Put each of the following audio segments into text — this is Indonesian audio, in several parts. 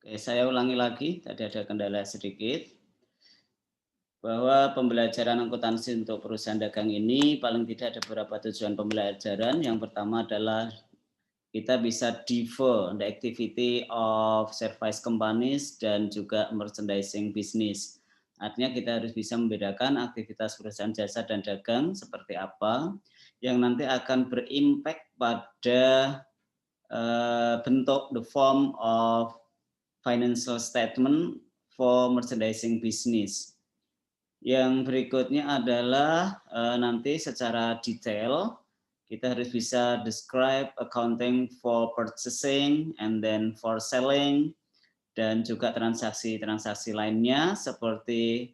Oke, saya ulangi lagi, tadi ada kendala sedikit, bahwa pembelajaran akuntansi untuk perusahaan dagang ini paling tidak ada beberapa tujuan pembelajaran. Yang pertama adalah kita bisa differ the activity of service companies dan juga merchandising business. Artinya kita harus bisa membedakan aktivitas perusahaan jasa dan dagang seperti apa yang nanti akan berimpact pada bentuk the form of financial statement for merchandising business. Yang berikutnya adalah nanti secara detail kita harus bisa describe accounting for purchasing and then for selling dan juga transaksi-transaksi lainnya seperti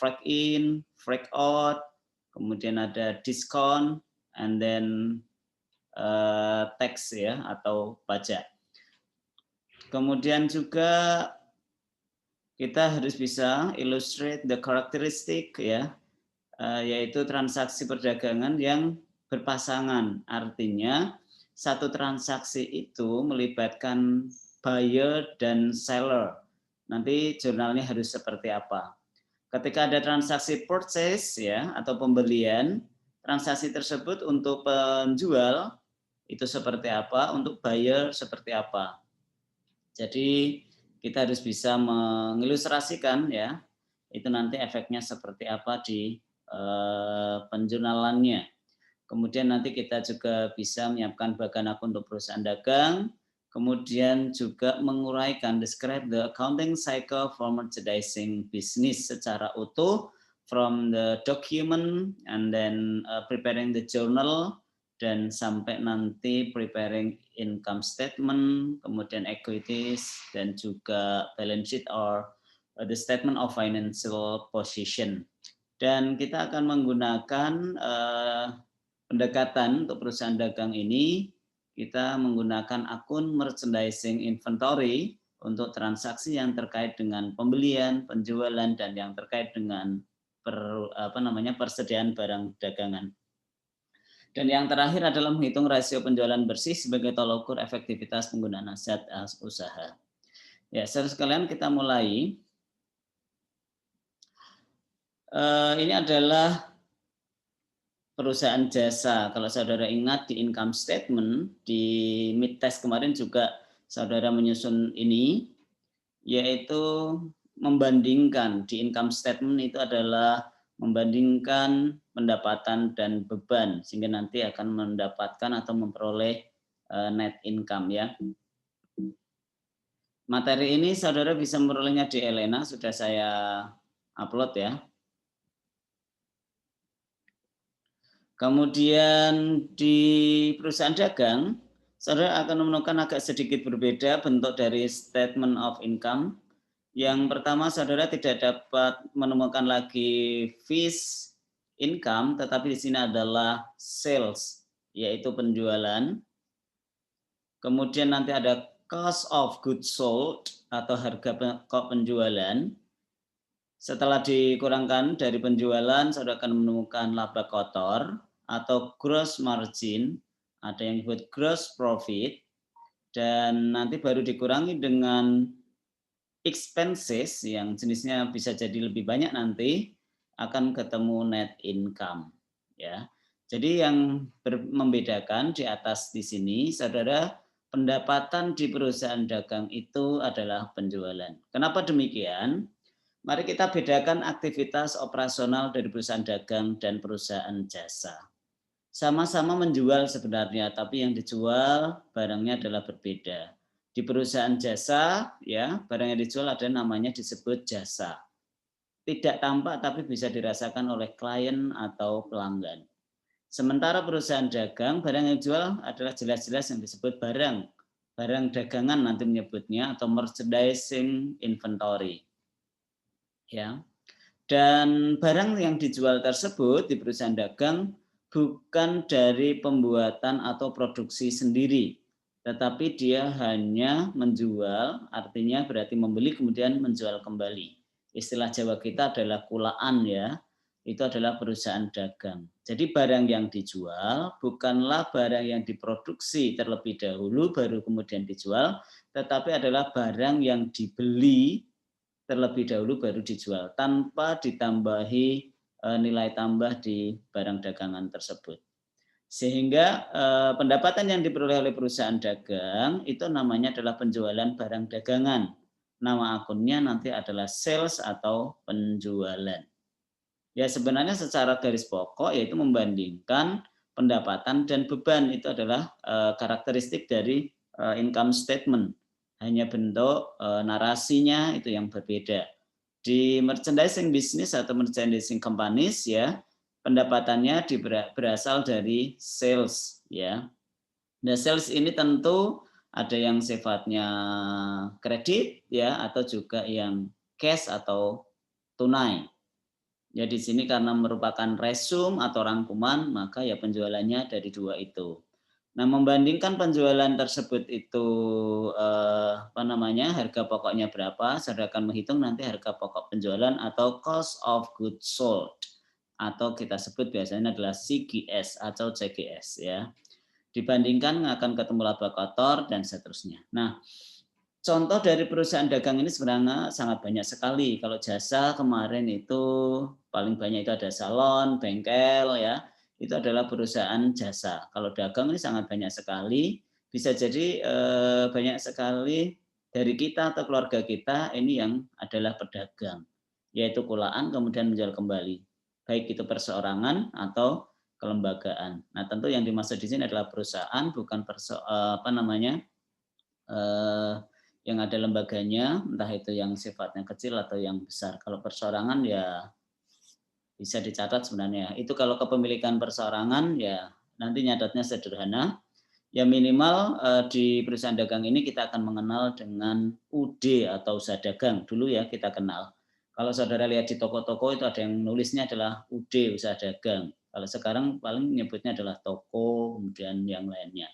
freight in, freight out, kemudian ada diskon and then tax ya atau pajak. Kemudian juga kita harus bisa illustrate the characteristic ya, yaitu transaksi perdagangan yang berpasangan. Artinya satu transaksi itu melibatkan buyer dan seller. Nanti jurnalnya harus seperti apa. Ketika ada transaksi purchase ya atau pembelian, transaksi tersebut untuk penjual itu seperti apa, untuk buyer seperti apa. Jadi kita harus bisa mengilustrasikan ya, itu nanti efeknya seperti apa di penjurnalannya. Kemudian nanti kita juga bisa menyiapkan bagan akun untuk perusahaan dagang, kemudian juga menguraikan describe the accounting cycle for merchandising business secara utuh from the document and then preparing the journal dan sampai nanti preparing income statement, kemudian equities dan juga balance sheet or the statement of financial position. Dan kita akan menggunakan pendekatan untuk perusahaan dagang ini, kita menggunakan akun merchandising inventory untuk transaksi yang terkait dengan pembelian, penjualan dan yang terkait dengan persediaan barang dagangan. Dan yang terakhir adalah menghitung rasio penjualan bersih sebagai tolok ukur efektivitas penggunaan aset usaha. Ya, saudara sekalian kita mulai. Ini adalah perusahaan jasa. Kalau saudara ingat di income statement, di mid test kemarin juga saudara menyusun ini, yaitu membandingkan di income statement itu adalah membandingkan pendapatan dan beban sehingga nanti akan mendapatkan atau memperoleh net income ya. Materi ini saudara bisa memperolehnya di Elena, sudah saya upload ya. Kemudian di perusahaan dagang, saudara akan menemukan agak sedikit berbeda bentuk dari statement of income. Yang pertama, saudara tidak dapat menemukan lagi fees income, tetapi di sini adalah sales, yaitu penjualan. Kemudian nanti ada cost of goods sold atau harga penjualan. Setelah dikurangkan dari penjualan, saudara akan menemukan laba kotor atau gross margin, ada yang disebut gross profit, dan nanti baru dikurangi dengan expenses yang jenisnya bisa jadi lebih banyak nanti akan ketemu net income ya. Jadi yang membedakan di atas di sini saudara, pendapatan di perusahaan dagang itu adalah penjualan. Kenapa demikian? Mari kita bedakan aktivitas operasional dari perusahaan dagang dan perusahaan jasa. Sama-sama menjual sebenarnya, tapi yang dijual barangnya adalah berbeda. Di perusahaan jasa, ya, barang yang dijual ada namanya disebut jasa. Tidak tampak tapi bisa dirasakan oleh klien atau pelanggan. Sementara perusahaan dagang, barang yang dijual adalah jelas-jelas yang disebut barang. Barang dagangan nanti menyebutnya atau merchandising inventory. Ya. Dan barang yang dijual tersebut di perusahaan dagang bukan dari pembuatan atau produksi sendiri, tetapi dia hanya menjual, artinya berarti membeli kemudian menjual kembali. Istilah Jawa kita adalah kulaan ya. itu adalah perusahaan dagang. Jadi barang yang dijual bukanlah barang yang diproduksi terlebih dahulu baru kemudian dijual, tetapi adalah barang yang dibeli terlebih dahulu baru dijual tanpa ditambahi nilai tambah di barang dagangan tersebut. Sehingga pendapatan yang diperoleh oleh perusahaan dagang itu namanya adalah penjualan barang dagangan. Nama akunnya nanti adalah sales atau penjualan. Ya sebenarnya secara garis pokok yaitu membandingkan pendapatan dan beban itu adalah karakteristik dari income statement. Hanya bentuk narasinya itu yang berbeda. Di merchandising business atau merchandising companies ya pendapatannya berasal dari sales ya. Nah, sales ini tentu ada yang sifatnya kredit ya atau juga yang cash atau tunai. Ya di sini karena merupakan resume atau rangkuman, maka ya penjualannya dari dua itu. Nah, membandingkan penjualan tersebut itu harga pokoknya berapa, saudara akan menghitung nanti harga pokok penjualan atau cost of goods sold atau kita sebut biasanya adalah CGS atau CGS ya. Dibandingkan akan ketemu laba kotor dan seterusnya. Nah, contoh dari perusahaan dagang ini sebenarnya sangat banyak sekali. Kalau jasa kemarin itu paling banyak itu ada salon, bengkel ya. Itu adalah perusahaan jasa. Kalau dagang ini sangat banyak sekali. Bisa jadi banyak sekali dari kita atau keluarga kita ini yang adalah pedagang. Yaitu kulaan kemudian menjual kembali. Baik itu perseorangan atau kelembagaan. Nah, tentu yang dimaksud di sini adalah perusahaan bukan yang ada lembaganya, entah itu yang sifatnya kecil atau yang besar. Kalau perseorangan ya bisa dicatat sebenarnya. Itu kalau kepemilikan perseorangan ya nanti nyatatnya sederhana. Ya minimal di perusahaan dagang ini kita akan mengenal dengan UD atau usaha dagang. Dulu ya kita kenal. Kalau saudara lihat di toko-toko itu ada yang nulisnya adalah UD usaha dagang. Kalau sekarang paling nyebutnya adalah toko, kemudian yang lainnya.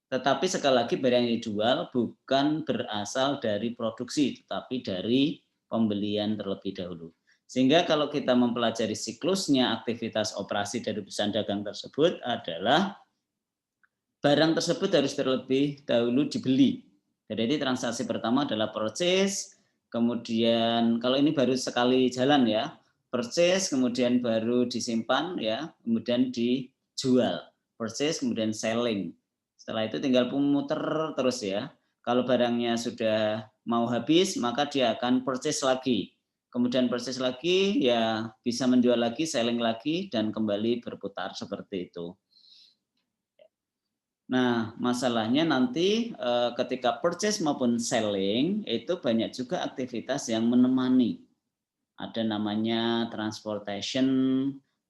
Tetapi sekali lagi barang yang dijual bukan berasal dari produksi, tetapi dari pembelian terlebih dahulu. Sehingga kalau kita mempelajari siklusnya aktivitas operasi dari perusahaan dagang tersebut adalah barang tersebut harus terlebih dahulu dibeli. Jadi transaksi pertama adalah purchase, kemudian kalau ini baru sekali jalan ya, purchase kemudian baru disimpan ya, kemudian dijual. Purchase kemudian selling. Setelah itu tinggal memutar terus ya. Kalau barangnya sudah mau habis, maka dia akan purchase lagi. Kemudian purchase lagi ya bisa menjual lagi, selling lagi dan kembali berputar seperti itu. Nah, masalahnya nanti ketika purchase maupun selling itu banyak juga aktivitas yang menemani. Ada namanya transportation,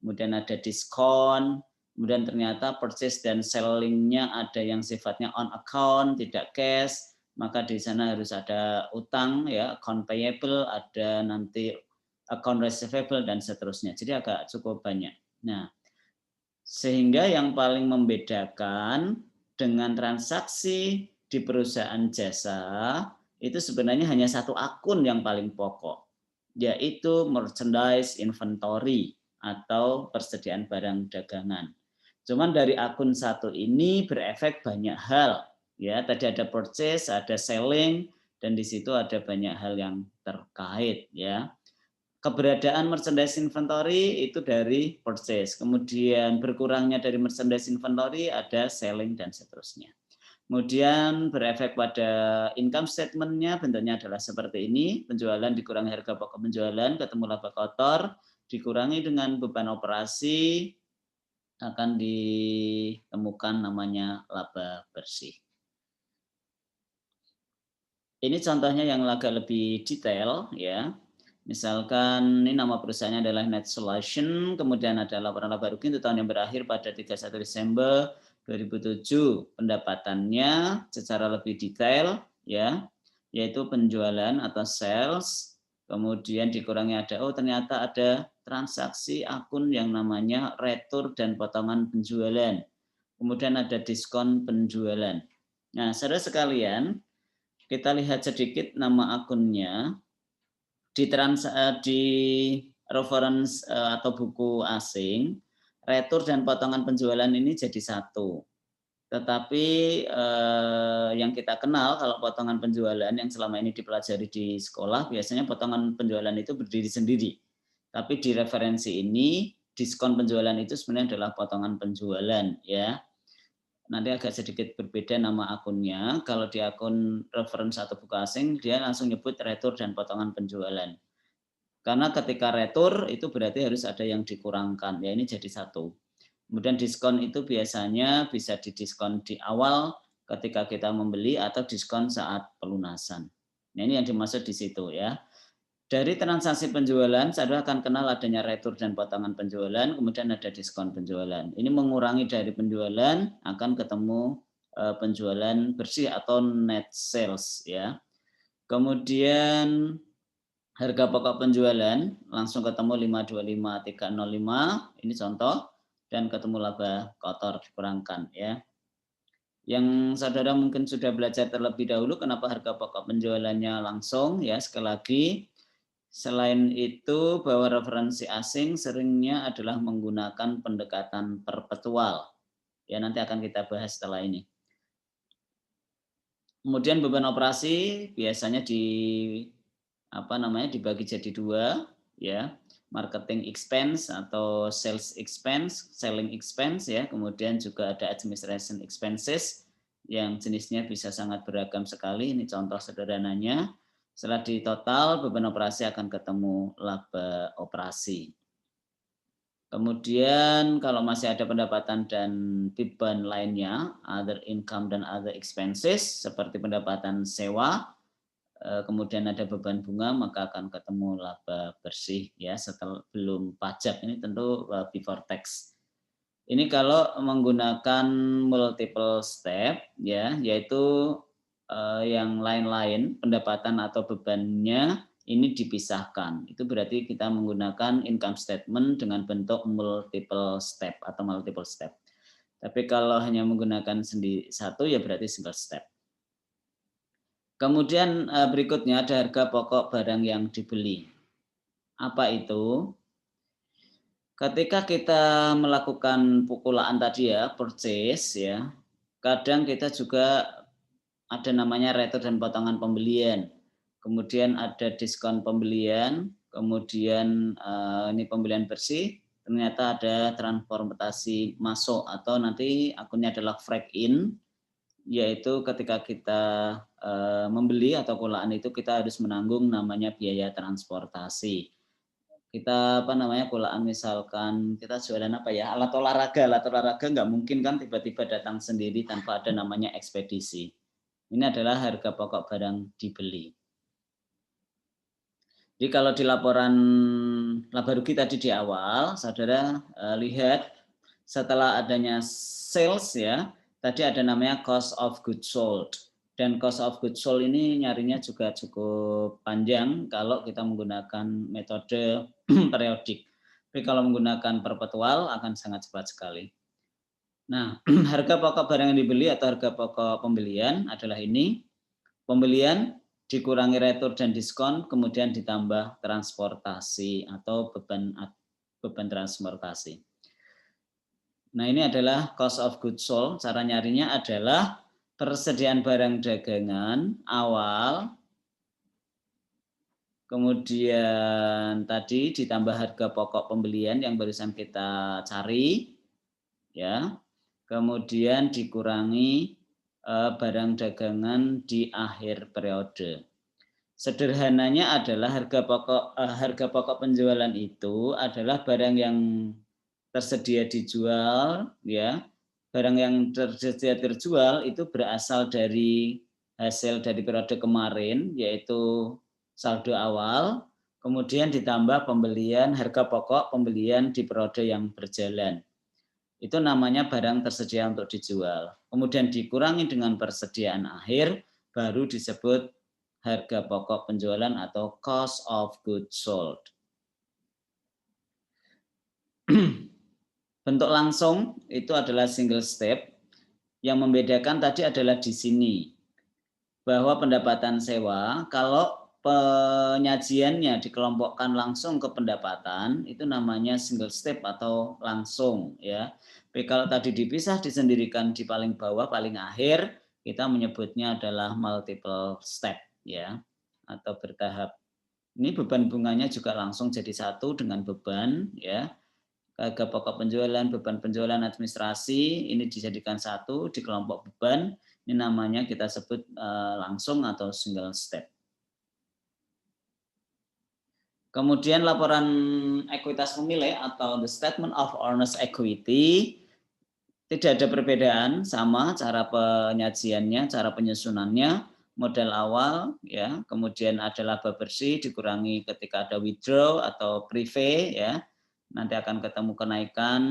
kemudian ada diskon, kemudian ternyata purchase dan selling-nya ada yang sifatnya on account, tidak cash, maka di sana harus ada utang ya, account payable, ada nanti account receivable dan seterusnya. Jadi agak cukup banyak. Nah, sehingga yang paling membedakan dengan transaksi di perusahaan jasa itu sebenarnya hanya satu akun yang paling pokok, yaitu merchandise inventory atau persediaan barang dagangan. Cuman dari akun satu ini berefek banyak hal. Ya, tadi ada purchase, ada selling, dan di situ ada banyak hal yang terkait ya. Keberadaan merchandise inventory itu dari purchase, kemudian berkurangnya dari merchandise inventory ada selling dan seterusnya. Kemudian berefek pada income statement-nya, bentuknya adalah seperti ini, penjualan dikurangi harga pokok penjualan, ketemu laba kotor, dikurangi dengan beban operasi, akan ditemukan namanya laba bersih. Ini contohnya yang agak lebih detail ya. Misalkan ini nama perusahaannya adalah Net Solution, kemudian ada laporan laba rugi untuk tahun yang berakhir pada 31 Desember 2007. Pendapatannya secara lebih detail ya, yaitu penjualan atau sales, kemudian dikurangi ada ternyata ada transaksi akun yang namanya retur dan potongan penjualan. Kemudian ada diskon penjualan. Nah, saudara sekalian, kita lihat sedikit nama akunnya. Di reference atau buku asing, retur dan potongan penjualan ini jadi satu. Tetapi yang kita kenal kalau potongan penjualan yang selama ini dipelajari di sekolah, biasanya potongan penjualan itu berdiri sendiri. Tapi di referensi ini, diskon penjualan itu sebenarnya adalah potongan penjualan, ya. Nanti agak sedikit berbeda nama akunnya. Kalau di akun reference atau buku asing, dia langsung nyebut retur dan potongan penjualan. Karena ketika retur itu berarti harus ada yang dikurangkan, ya ini jadi satu. Kemudian diskon itu biasanya bisa didiskon di awal ketika kita membeli atau diskon saat pelunasan. Nah ini yang dimaksud di situ ya. Dari transaksi penjualan, saudara akan kenal adanya retur dan potongan penjualan, kemudian ada diskon penjualan. Ini mengurangi dari penjualan, akan ketemu penjualan bersih atau net sales ya. Kemudian harga pokok penjualan langsung ketemu 525305, ini contoh, dan ketemu laba kotor dikurangkan ya. Yang saudara mungkin sudah belajar terlebih dahulu kenapa harga pokok penjualannya langsung ya, sekali lagi. Selain itu, bahwa referensi asing seringnya adalah menggunakan pendekatan perpetual. Ya, nanti akan kita bahas setelah ini. Kemudian beban operasi biasanya dibagi jadi dua, ya. Marketing expense atau sales expense, selling expense ya. Kemudian juga ada administration expenses yang jenisnya bisa sangat beragam sekali. Ini contoh sederhananya. Setelah di total, beban operasi akan ketemu laba operasi. Kemudian kalau masih ada pendapatan dan beban lainnya, other income dan other expenses, seperti pendapatan sewa, kemudian ada beban bunga, maka akan ketemu laba bersih ya setelah belum pajak. Ini tentu before tax. Ini kalau menggunakan multiple step ya, yaitu yang lain-lain pendapatan atau bebannya ini dipisahkan. Itu berarti kita menggunakan income statement dengan bentuk multiple step atau multiple step. Tapi kalau hanya menggunakan satu ya berarti single step. Kemudian berikutnya ada harga pokok barang yang dibeli. Apa itu? Ketika kita melakukan pukulaan tadi ya, purchase ya, kadang kita juga ada namanya retur dan potongan pembelian. Kemudian ada diskon pembelian, kemudian ini pembelian bersih, ternyata ada transportasi masuk atau nanti akunnya adalah frag in, yaitu ketika kita membeli atau pukulaan itu kita harus menanggung namanya biaya transportasi. Kita pukulaan misalkan kita jualan alat olahraga nggak mungkin kan tiba-tiba datang sendiri tanpa ada namanya ekspedisi. Ini adalah harga pokok barang dibeli. Jadi kalau di laporan laba rugi tadi di awal, saudara lihat setelah adanya sales ya, tadi ada namanya cost of goods sold. Dan cost of goods sold ini nyarinya juga cukup panjang kalau kita menggunakan metode periodik. Tapi kalau menggunakan perpetual akan sangat cepat sekali. Nah, harga pokok barang yang dibeli atau harga pokok pembelian adalah ini. Pembelian dikurangi retur dan diskon, kemudian ditambah transportasi atau beban transportasi. Nah, ini adalah cost of goods sold. Cara nyarinya adalah persediaan barang dagangan awal, kemudian tadi ditambah harga pokok pembelian yang barusan kita cari, ya. Kemudian dikurangi barang dagangan di akhir periode. Sederhananya adalah harga pokok penjualan itu adalah barang yang tersedia dijual, ya. Barang yang tersedia terjual itu berasal dari hasil dari periode kemarin, yaitu saldo awal, kemudian ditambah pembelian harga pokok pembelian di periode yang berjalan. Itu namanya barang tersedia untuk dijual. Kemudian dikurangi dengan persediaan akhir, baru disebut harga pokok penjualan atau cost of goods sold. Bentuk langsung itu adalah single step. Yang membedakan tadi adalah di sini. Bahwa pendapatan sewa, kalau penyajiannya dikelompokkan langsung ke pendapatan, itu namanya single step atau langsung ya. Tapi kalau tadi dipisah disendirikan di paling bawah paling akhir, kita menyebutnya adalah multiple step ya, atau bertahap. Ini beban bunganya juga langsung jadi satu dengan beban ya. Harga pokok penjualan, beban penjualan, administrasi ini dijadikan satu di kelompok beban. Ini namanya kita sebut langsung atau single step. Kemudian laporan ekuitas pemilik atau the statement of owner's equity, tidak ada perbedaan, sama cara penyajiannya, cara penyusunannya, modal awal ya, kemudian ada laba bersih dikurangi ketika ada withdraw atau prepay ya. Nanti akan ketemu kenaikan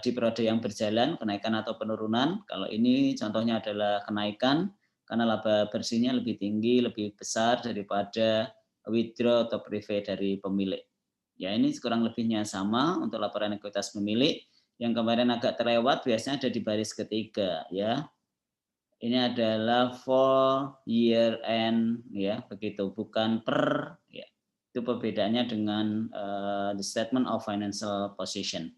di periode yang berjalan, kenaikan atau penurunan. Kalau ini contohnya adalah kenaikan karena laba bersihnya lebih tinggi, lebih besar daripada withdraw atau prepay dari pemilik. Ya, ini kurang lebihnya sama untuk laporan ekuitas pemilik. Yang kemarin agak terlewat biasanya ada di baris ketiga ya. Ini adalah for year end ya, begitu, bukan per ya. Itu perbedaannya dengan the statement of financial position.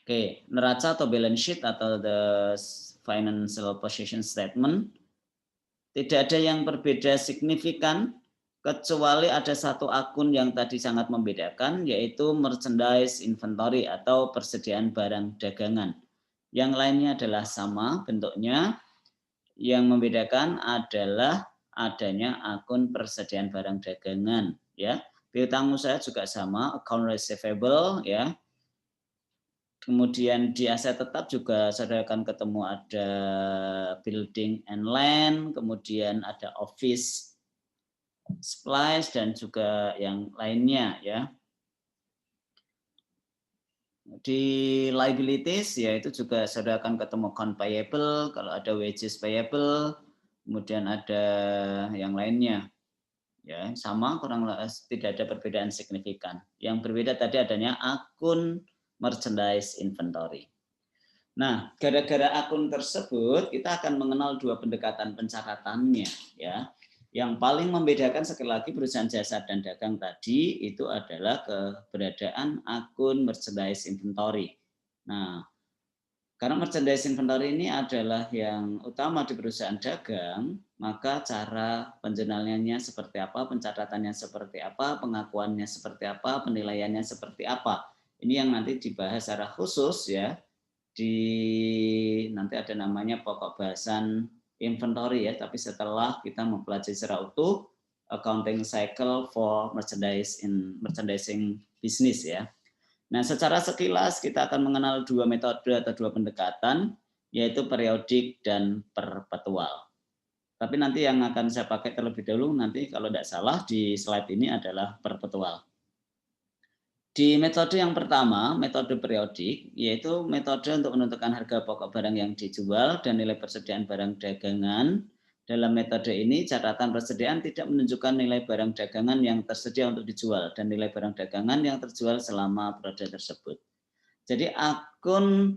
Oke, neraca atau balance sheet atau the financial position statement tidak ada yang berbeda signifikan kecuali ada satu akun yang tadi sangat membedakan, yaitu merchandise inventory atau persediaan barang dagangan. Yang lainnya adalah sama bentuknya. Yang membedakan adalah adanya akun persediaan barang dagangan ya. Piutang usaha juga sama, account receivable ya. Kemudian di aset tetap juga saudara akan ketemu ada building and land, kemudian ada office supplies dan juga yang lainnya ya. Di liabilities ya itu juga saudara akan ketemu account payable, kalau ada wages payable, kemudian ada yang lainnya. Ya, sama kurang tidak ada perbedaan signifikan. Yang berbeda tadi adanya akun merchandise inventory. Nah, gara-gara akun tersebut kita akan mengenal dua pendekatan pencatatannya ya. Yang paling membedakan sekali lagi perusahaan jasa dan dagang tadi itu adalah keberadaan akun merchandise inventory. Nah, karena merchandise inventory ini adalah yang utama di perusahaan dagang, maka cara penjurnalnya seperti apa, pencatatannya seperti apa, pengakuannya seperti apa, penilaiannya seperti apa. Ini yang nanti dibahas secara khusus ya. Nanti ada namanya pokok bahasan inventory ya, tapi setelah kita mempelajari secara utuh accounting cycle for merchandising business ya. Nah, secara sekilas kita akan mengenal dua metode atau dua pendekatan, yaitu periodik dan perpetual. Tapi nanti yang akan saya pakai terlebih dahulu nanti kalau tidak salah di slide ini adalah perpetual. Di metode yang pertama, metode periodik, yaitu metode untuk menentukan harga pokok barang yang dijual dan nilai persediaan barang dagangan. Dalam metode ini, catatan persediaan tidak menunjukkan nilai barang dagangan yang tersedia untuk dijual dan nilai barang dagangan yang terjual selama periode tersebut. Jadi akun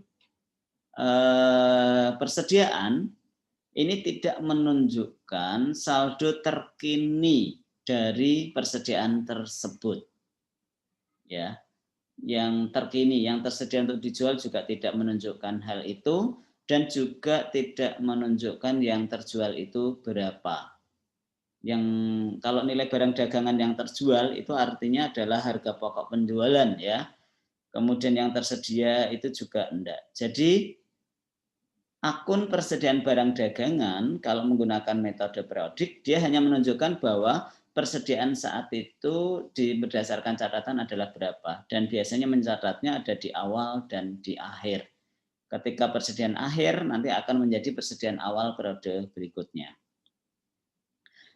persediaan ini tidak menunjukkan saldo terkini dari persediaan tersebut. Ya, yang terkini, yang tersedia untuk dijual juga tidak menunjukkan hal itu dan juga tidak menunjukkan yang terjual itu berapa. Yang kalau nilai barang dagangan yang terjual itu artinya adalah harga pokok penjualan ya. Kemudian yang tersedia itu juga enggak. Jadi akun persediaan barang dagangan kalau menggunakan metode periodik dia hanya menunjukkan bahwa persediaan saat itu berdasarkan catatan adalah berapa dan biasanya mencatatnya ada di awal dan di akhir. Ketika persediaan akhir nanti akan menjadi persediaan awal periode berikutnya.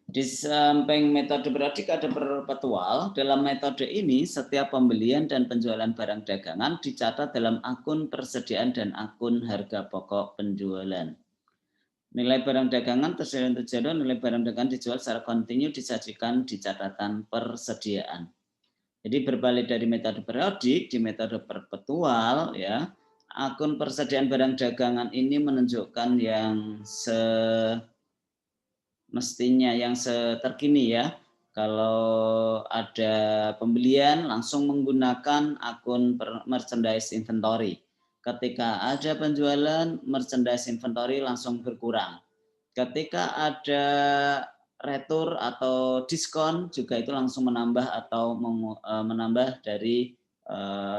Di samping metode periodik ada perpetual. Dalam metode ini setiap pembelian dan penjualan barang dagangan dicatat dalam akun persediaan dan akun harga pokok penjualan. Nilai barang dagangan tersedia untuk jual, nilai barang dagangan dijual secara kontinu disajikan di catatan persediaan. Jadi berbalik dari metode periodik, di metode perpetual ya, akun persediaan barang dagangan ini menunjukkan yang mestinya yang terkini ya. Kalau ada pembelian langsung menggunakan akun merchandise inventory. Ketika ada penjualan, merchandise inventory langsung berkurang. Ketika ada retur atau diskon juga itu langsung menambah atau menambah dari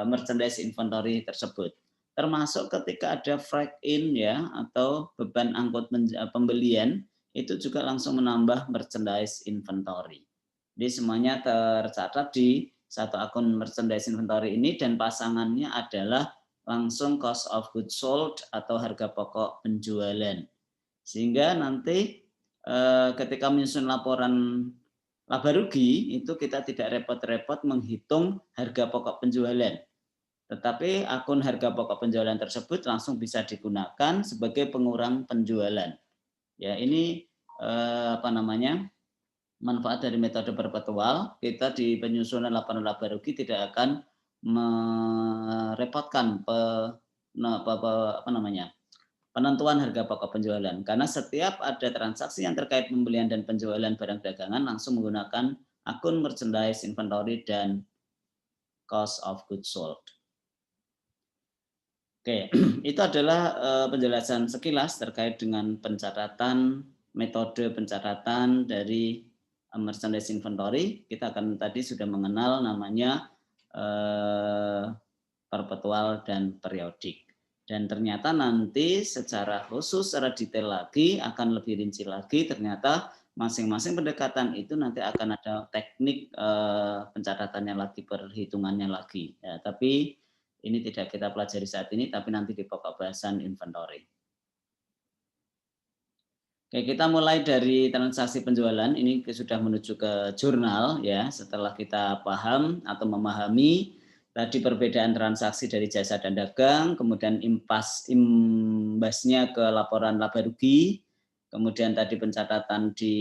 merchandise inventory tersebut. Termasuk ketika ada freight in ya atau beban angkut pembelian itu juga langsung menambah merchandise inventory. Jadi semuanya tercatat di satu akun merchandise inventory ini dan pasangannya adalah langsung cost of goods sold atau harga pokok penjualan. Sehingga nanti ketika menyusun laporan laba rugi itu kita tidak repot-repot menghitung harga pokok penjualan. Tetapi akun harga pokok penjualan tersebut langsung bisa digunakan sebagai pengurang penjualan. Ya, ini manfaat dari metode perpetual. Kita di penyusunan laporan laba rugi tidak akan merepotkan penentuan harga pokok penjualan karena setiap ada transaksi yang terkait pembelian dan penjualan barang dagangan langsung menggunakan akun merchandise inventory dan cost of goods sold. Oke, itu adalah penjelasan sekilas terkait dengan pencatatan, metode pencatatan dari merchandise inventory. Kita akan tadi sudah mengenal namanya perpetual dan periodik. Dan ternyata nanti secara khusus, secara detail lagi, akan lebih rinci lagi, ternyata masing-masing pendekatan itu nanti akan ada teknik pencatatannya lagi, perhitungannya lagi. Ya, tapi ini tidak kita pelajari saat ini, tapi nanti di pokok bahasan inventory. Oke, kita mulai dari transaksi penjualan. Ini sudah menuju ke jurnal ya. Setelah kita paham atau memahami tadi perbedaan transaksi dari jasa dan dagang, kemudian imbasnya ke laporan laba rugi, kemudian tadi pencatatan di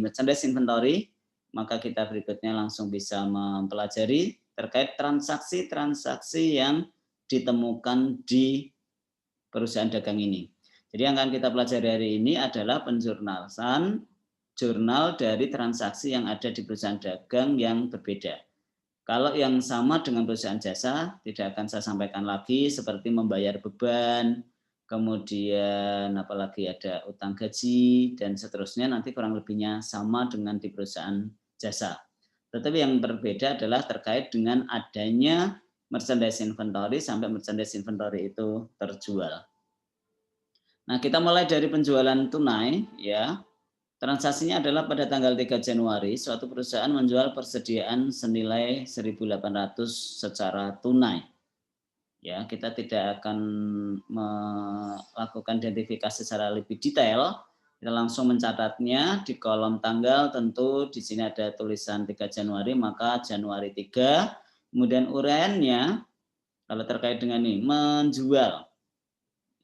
merchandise inventory, maka kita berikutnya langsung bisa mempelajari terkait transaksi-transaksi yang ditemukan di perusahaan dagang ini. Jadi yang akan kita pelajari hari ini adalah penjurnalsan jurnal dari transaksi yang ada di perusahaan dagang yang berbeda. Kalau yang sama dengan perusahaan jasa, tidak akan saya sampaikan lagi seperti membayar beban, kemudian apalagi ada utang gaji, dan seterusnya nanti kurang lebihnya sama dengan di perusahaan jasa. Tetapi yang berbeda adalah terkait dengan adanya merchandise inventory sampai merchandise inventory itu terjual. Nah, kita mulai dari penjualan tunai ya. Transaksinya adalah pada tanggal 3 Januari suatu perusahaan menjual persediaan senilai 1.800 secara tunai. Ya, kita tidak akan melakukan identifikasi secara lebih detail. Kita langsung mencatatnya di kolom tanggal, tentu di sini ada tulisan 3 Januari, maka Januari 3. Kemudian uraiannya kalau terkait dengan ini menjual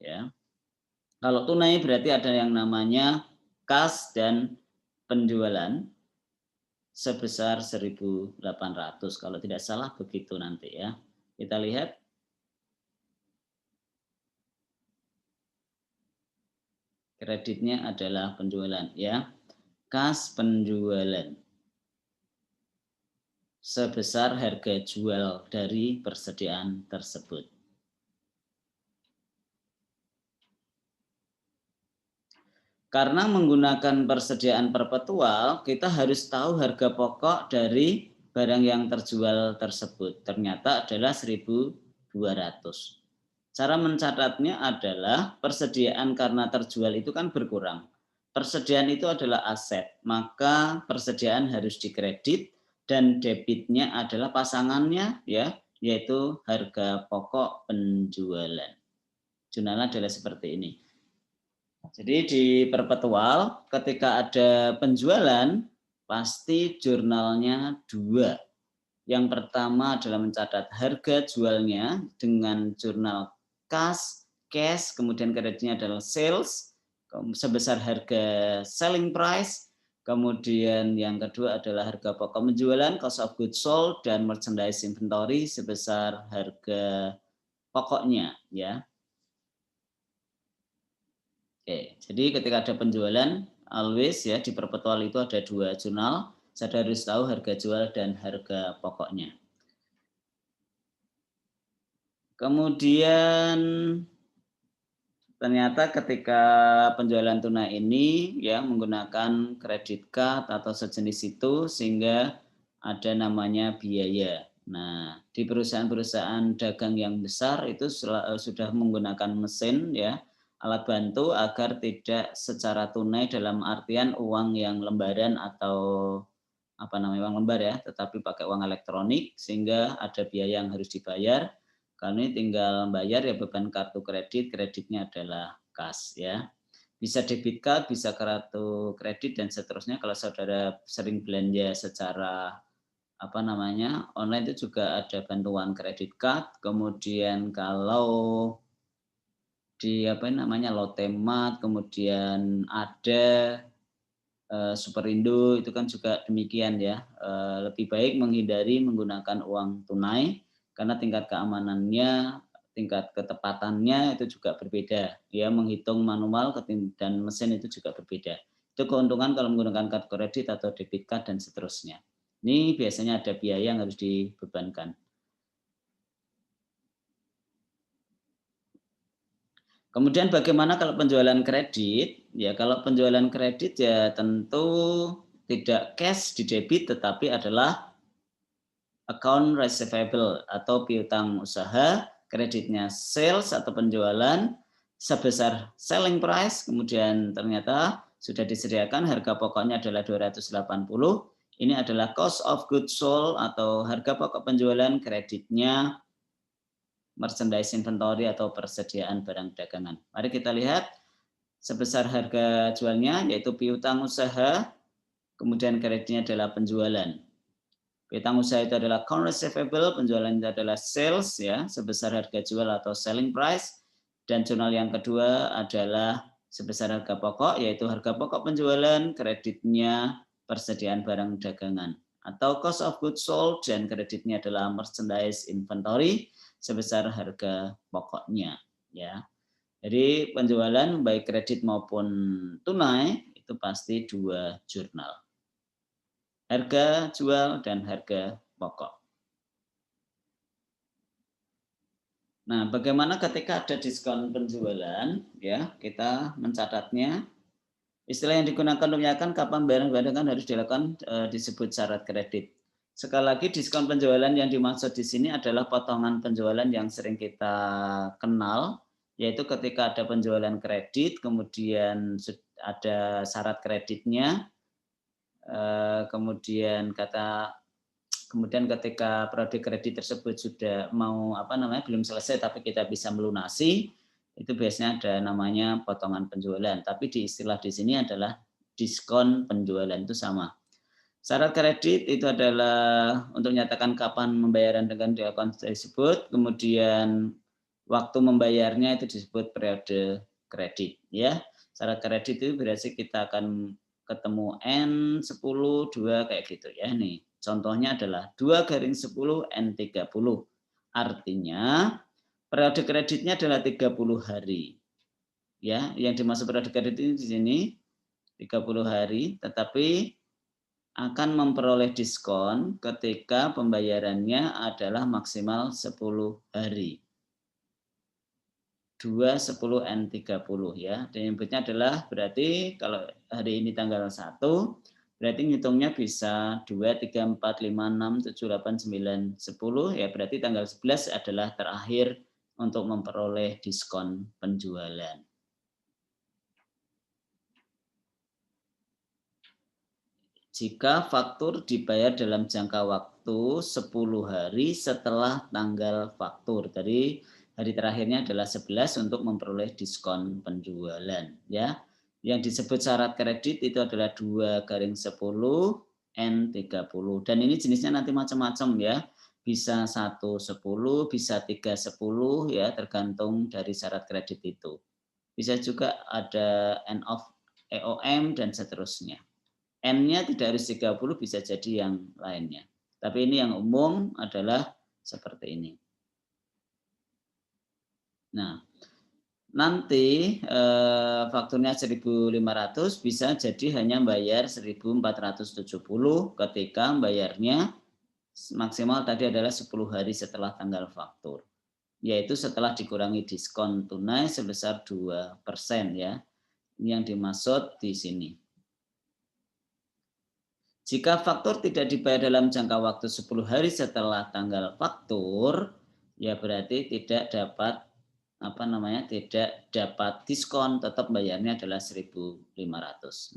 ya. Kalau tunai berarti ada yang namanya kas dan penjualan sebesar 1.800 kalau tidak salah begitu nanti ya. Kita lihat. Kreditnya adalah penjualan ya. Kas penjualan sebesar harga jual dari persediaan tersebut. Karena menggunakan persediaan perpetual, kita harus tahu harga pokok dari barang yang terjual tersebut. Ternyata adalah 1.200. Cara mencatatnya adalah persediaan karena terjual itu kan berkurang. Persediaan itu adalah aset, maka persediaan harus dikredit dan debitnya adalah pasangannya ya, yaitu harga pokok penjualan. Jurnalnya adalah seperti ini. Jadi di perpetual ketika ada penjualan pasti jurnalnya dua. Yang pertama adalah mencatat harga jualnya dengan jurnal cash, kemudian kreditnya adalah sales sebesar harga selling price, kemudian yang kedua adalah harga pokok penjualan, cost of goods sold, dan merchandise inventory sebesar harga pokoknya ya. Oke, jadi ketika ada penjualan always ya, di perpetual itu ada 2 jurnal, saudara harus tahu harga jual dan harga pokoknya. Kemudian ternyata ketika penjualan tunai ini ya menggunakan kredit card atau sejenis itu sehingga ada namanya biaya. Nah, di perusahaan-perusahaan dagang yang besar itu sudah menggunakan mesin ya, alat bantu agar tidak secara tunai dalam artian uang yang lembaran atau apa namanya uang lembar ya, tetapi pakai uang elektronik sehingga ada biaya yang harus dibayar. Kami tinggal bayar ya beban kartu kredit, kreditnya adalah kas ya. Bisa debit card, bisa kartu kredit dan seterusnya. Kalau saudara sering belanja secara apa namanya online itu juga ada bantuan kredit card. Kemudian kalau di apa namanya Lotemat, kemudian ada Superindo itu kan juga demikian ya. Lebih baik menghindari menggunakan uang tunai karena tingkat keamanannya, tingkat ketepatannya itu juga berbeda. Ya, menghitung manual dan mesin itu juga berbeda. Itu keuntungan kalau menggunakan kartu kredit atau debit card dan seterusnya. Ini biasanya ada biaya yang harus dibebankan. Kemudian bagaimana kalau penjualan kredit? Ya, kalau penjualan kredit ya tentu tidak cash di debit tetapi adalah account receivable atau piutang usaha, kreditnya sales atau penjualan sebesar selling price, kemudian ternyata sudah disediakan harga pokoknya adalah 280. Ini adalah cost of goods sold atau harga pokok penjualan, kreditnya merchandise inventory atau persediaan barang dagangan. Mari kita lihat sebesar harga jualnya yaitu piutang usaha, kemudian kreditnya adalah penjualan. Piutang usaha itu adalah account receivable, penjualan itu adalah sales ya, sebesar harga jual atau selling price. Dan jurnal yang kedua adalah sebesar harga pokok yaitu harga pokok penjualan, kreditnya persediaan barang dagangan. Atau cost of goods sold dan kreditnya adalah merchandise inventory sebesar harga pokoknya ya. Jadi penjualan baik kredit maupun tunai itu pasti 2 jurnal. Harga jual dan harga pokok. Nah, bagaimana ketika ada diskon penjualan ya, kita mencatatnya. Istilah yang digunakan untuk menyatakan kapan barang dagangan harus dilakukan disebut syarat kredit. Sekali lagi diskon penjualan yang dimaksud di sini adalah potongan penjualan yang sering kita kenal, yaitu ketika ada penjualan kredit, kemudian ada syarat kreditnya, kemudian ketika periode kredit tersebut sudah belum selesai tapi kita bisa melunasi, itu biasanya ada namanya potongan penjualan. Tapi di istilah di sini adalah diskon penjualan, itu sama. Syarat kredit itu adalah untuk menyatakan kapan pembayaran dengan dilakukan tersebut, kemudian waktu membayarnya itu disebut periode kredit ya. Syarat kredit itu berarti kita akan ketemu N10 2 kayak gitu ya nih. Contohnya adalah 2/10 N30. Artinya periode kreditnya adalah 30 hari. Ya, yang dimaksud periode kredit ini di sini 30 hari, tetapi akan memperoleh diskon ketika pembayarannya adalah maksimal 10 hari. 2/10 N30 ya. Dan inputnya adalah berarti kalau hari ini tanggal 1, berarti ngitungnya bisa 2, 3, 4, 5, 6, 7, 8, 9, 10 ya, berarti tanggal 11 adalah terakhir untuk memperoleh diskon penjualan. Jika faktur dibayar dalam jangka waktu 10 hari setelah tanggal faktur. Jadi hari terakhirnya adalah 11 untuk memperoleh diskon penjualan ya. Yang disebut syarat kredit itu adalah 2/10 N30 dan ini jenisnya nanti macam-macam ya. Bisa 1/10, bisa 3/10 ya, tergantung dari syarat kredit itu. Bisa juga ada end of EOM dan seterusnya. N-nya tidak harus 30, bisa jadi yang lainnya. Tapi ini yang umum adalah seperti ini. Nah, nanti fakturnya 1.500 bisa jadi hanya bayar 1.470 ketika bayarnya maksimal tadi adalah 10 hari setelah tanggal faktur, yaitu setelah dikurangi diskon tunai sebesar 2% ya. Ini yang dimaksud di sini. Jika faktur tidak dibayar dalam jangka waktu 10 hari setelah tanggal faktur, ya berarti tidak dapat tidak dapat diskon, tetap bayarnya adalah 1.500.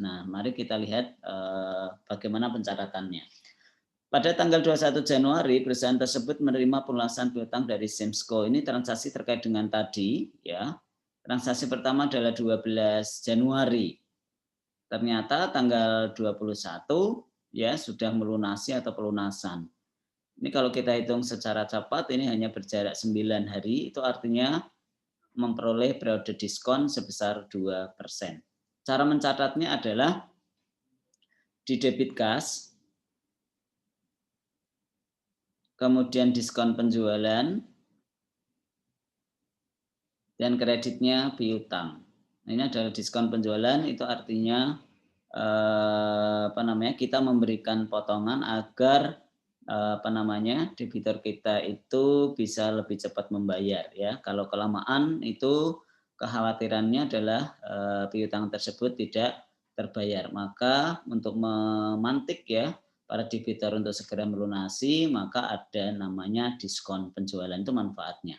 Nah, mari kita lihat bagaimana pencatatannya. Pada tanggal 21 Januari, perusahaan tersebut menerima pelunasan piutang dari Simsco. Ini transaksi terkait dengan tadi, ya. Transaksi pertama adalah 12 Januari. Ternyata tanggal 21 ya sudah melunasi atau pelunasan. Ini kalau kita hitung secara cepat ini hanya berjarak 9 hari, itu artinya memperoleh periode diskon sebesar 2%. Cara mencatatnya adalah di debit kas, kemudian diskon penjualan, dan kreditnya piutang. Nah, ini adalah diskon penjualan, itu artinya kita memberikan potongan agar debitur kita itu bisa lebih cepat membayar ya. Kalau kelamaan itu kekhawatirannya adalah piutang tersebut tidak terbayar. Maka untuk memantik ya para debitur untuk segera melunasi, maka ada namanya diskon penjualan, itu manfaatnya.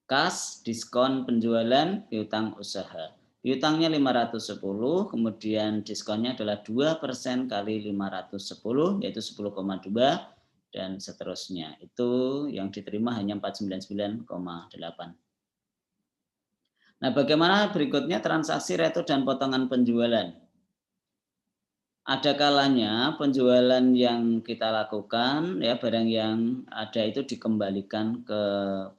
Kas, diskon penjualan, piutang usaha. Piutangnya 510, kemudian diskonnya adalah 2% kali 510, yaitu 10,2, dan seterusnya. Itu yang diterima hanya 499,8. Nah, bagaimana berikutnya transaksi retur dan potongan penjualan? Ada kalanya penjualan yang kita lakukan, ya barang yang ada itu dikembalikan ke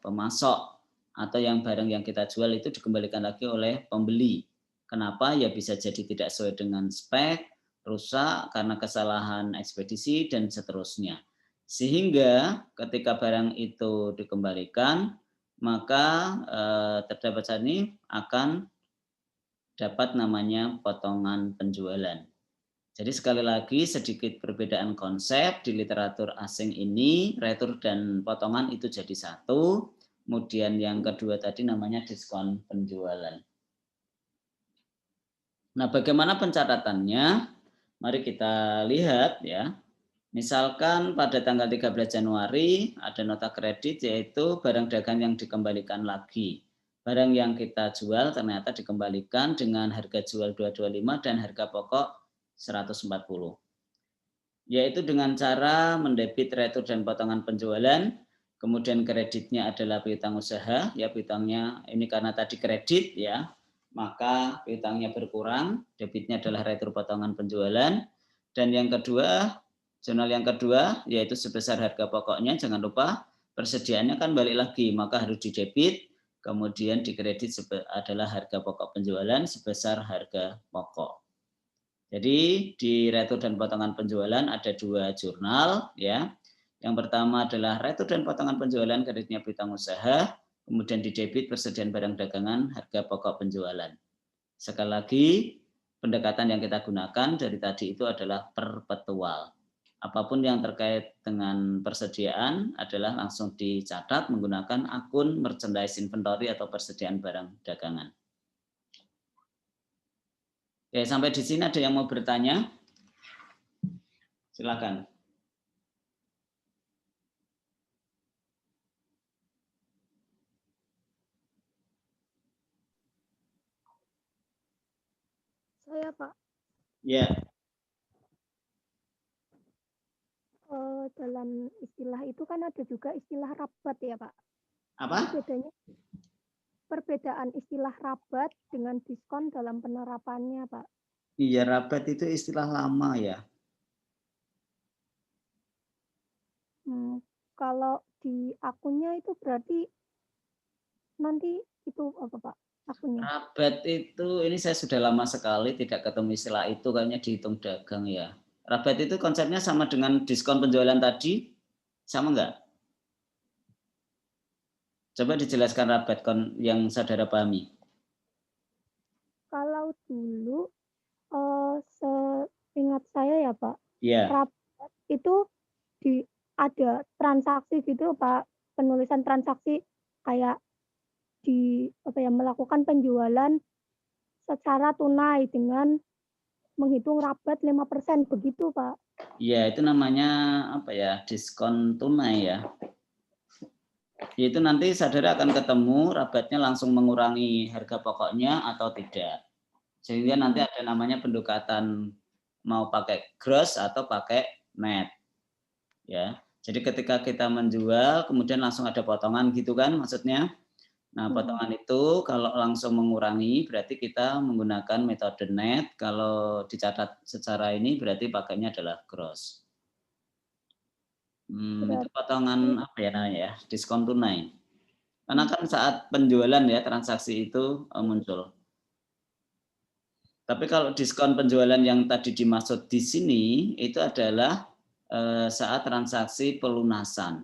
pemasok, atau yang barang yang kita jual itu dikembalikan lagi oleh pembeli. Kenapa? Ya bisa jadi tidak sesuai dengan spek, rusak karena kesalahan ekspedisi, dan seterusnya. Sehingga ketika barang itu dikembalikan, maka terdaftar saat ini akan dapat namanya potongan penjualan. Jadi sekali lagi sedikit perbedaan konsep di literatur asing ini, retur dan potongan itu jadi satu. Kemudian yang kedua tadi namanya diskon penjualan. Nah, bagaimana pencatatannya? Mari kita lihat ya. Misalkan pada tanggal 13 Januari ada nota kredit yaitu barang dagang yang dikembalikan lagi. Barang yang kita jual ternyata dikembalikan dengan harga jual 225 dan harga pokok 140. Yaitu dengan cara mendebit retur dan potongan penjualan, kemudian kreditnya adalah piutang usaha, ya piutangnya ini karena tadi kredit ya, maka piutangnya berkurang, debitnya adalah retur potongan penjualan, dan yang kedua, jurnal yang kedua yaitu sebesar harga pokoknya, jangan lupa persediaannya kan balik lagi, maka harus didebit, kemudian dikredit adalah harga pokok penjualan sebesar harga pokok. Jadi di retur dan potongan penjualan ada dua jurnal ya. Yang pertama adalah retur dan potongan penjualan kreditnya piutang usaha, kemudian di debit persediaan barang dagangan harga pokok penjualan. Sekali lagi pendekatan yang kita gunakan dari tadi itu adalah perpetual. Apapun yang terkait dengan persediaan adalah langsung dicatat menggunakan akun merchandise inventory atau persediaan barang dagangan. Oke, sampai di sini ada yang mau bertanya? Silakan. Saya, Pak. Ya. Dalam istilah itu kan ada juga istilah rabat ya, Pak. Apa? Bedanya perbedaan istilah rabat dengan diskon dalam penerapannya, Pak. Iya, rabat itu istilah lama ya. Kalau di akunnya itu berarti nanti itu apa, Pak? Akunnya. Rabat itu, ini saya sudah lama sekali tidak ketemu istilah itu, kayaknya dihitung dagang ya. Rabat itu konsepnya sama dengan diskon penjualan tadi, sama enggak? Coba dijelaskan rabat yang saudara pahami. Kalau dulu, seingat saya ya, Pak, Ya, rapat itu ada transaksi gitu, Pak, penulisan transaksi kayak melakukan penjualan secara tunai dengan menghitung rabat 5% begitu, Pak. ya itu namanya apa ya? Diskon tunai ya. Itu nanti saudara akan ketemu rabatnya langsung mengurangi harga pokoknya atau tidak. Sehingga nanti ada namanya pendekatan mau pakai gross atau pakai net. Ya. Jadi ketika kita menjual kemudian langsung ada potongan gitu kan maksudnya. Nah, potongan itu kalau langsung mengurangi berarti kita menggunakan metode net, kalau dicatat secara ini berarti pakainya adalah gross. Itu Berarti potongan apa ya namanya ya, diskon tunai. Karena kan saat penjualan ya transaksi itu muncul. Tapi kalau diskon penjualan yang tadi dimaksud di sini itu adalah saat transaksi pelunasan.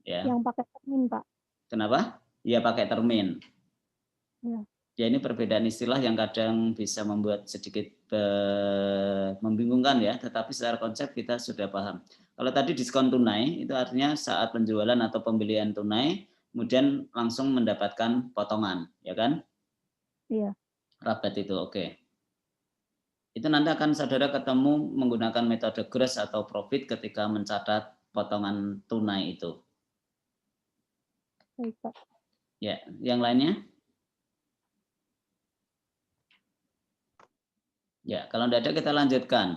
Ya. yang pakai termin, Pak. Kenapa? Ya pakai termin. Ya. Ya ini perbedaan istilah yang kadang bisa membuat sedikit membingungkan ya, tetapi secara konsep kita sudah paham. Kalau tadi diskon tunai itu artinya saat penjualan atau pembelian tunai kemudian langsung mendapatkan potongan, ya kan? Iya. Rabat itu, oke. Itu nanti akan saudara ketemu menggunakan metode gross atau profit ketika mencatat potongan tunai itu. Baik, Pak. Ya, yang lainnya? Ya, kalau tidak ada kita lanjutkan.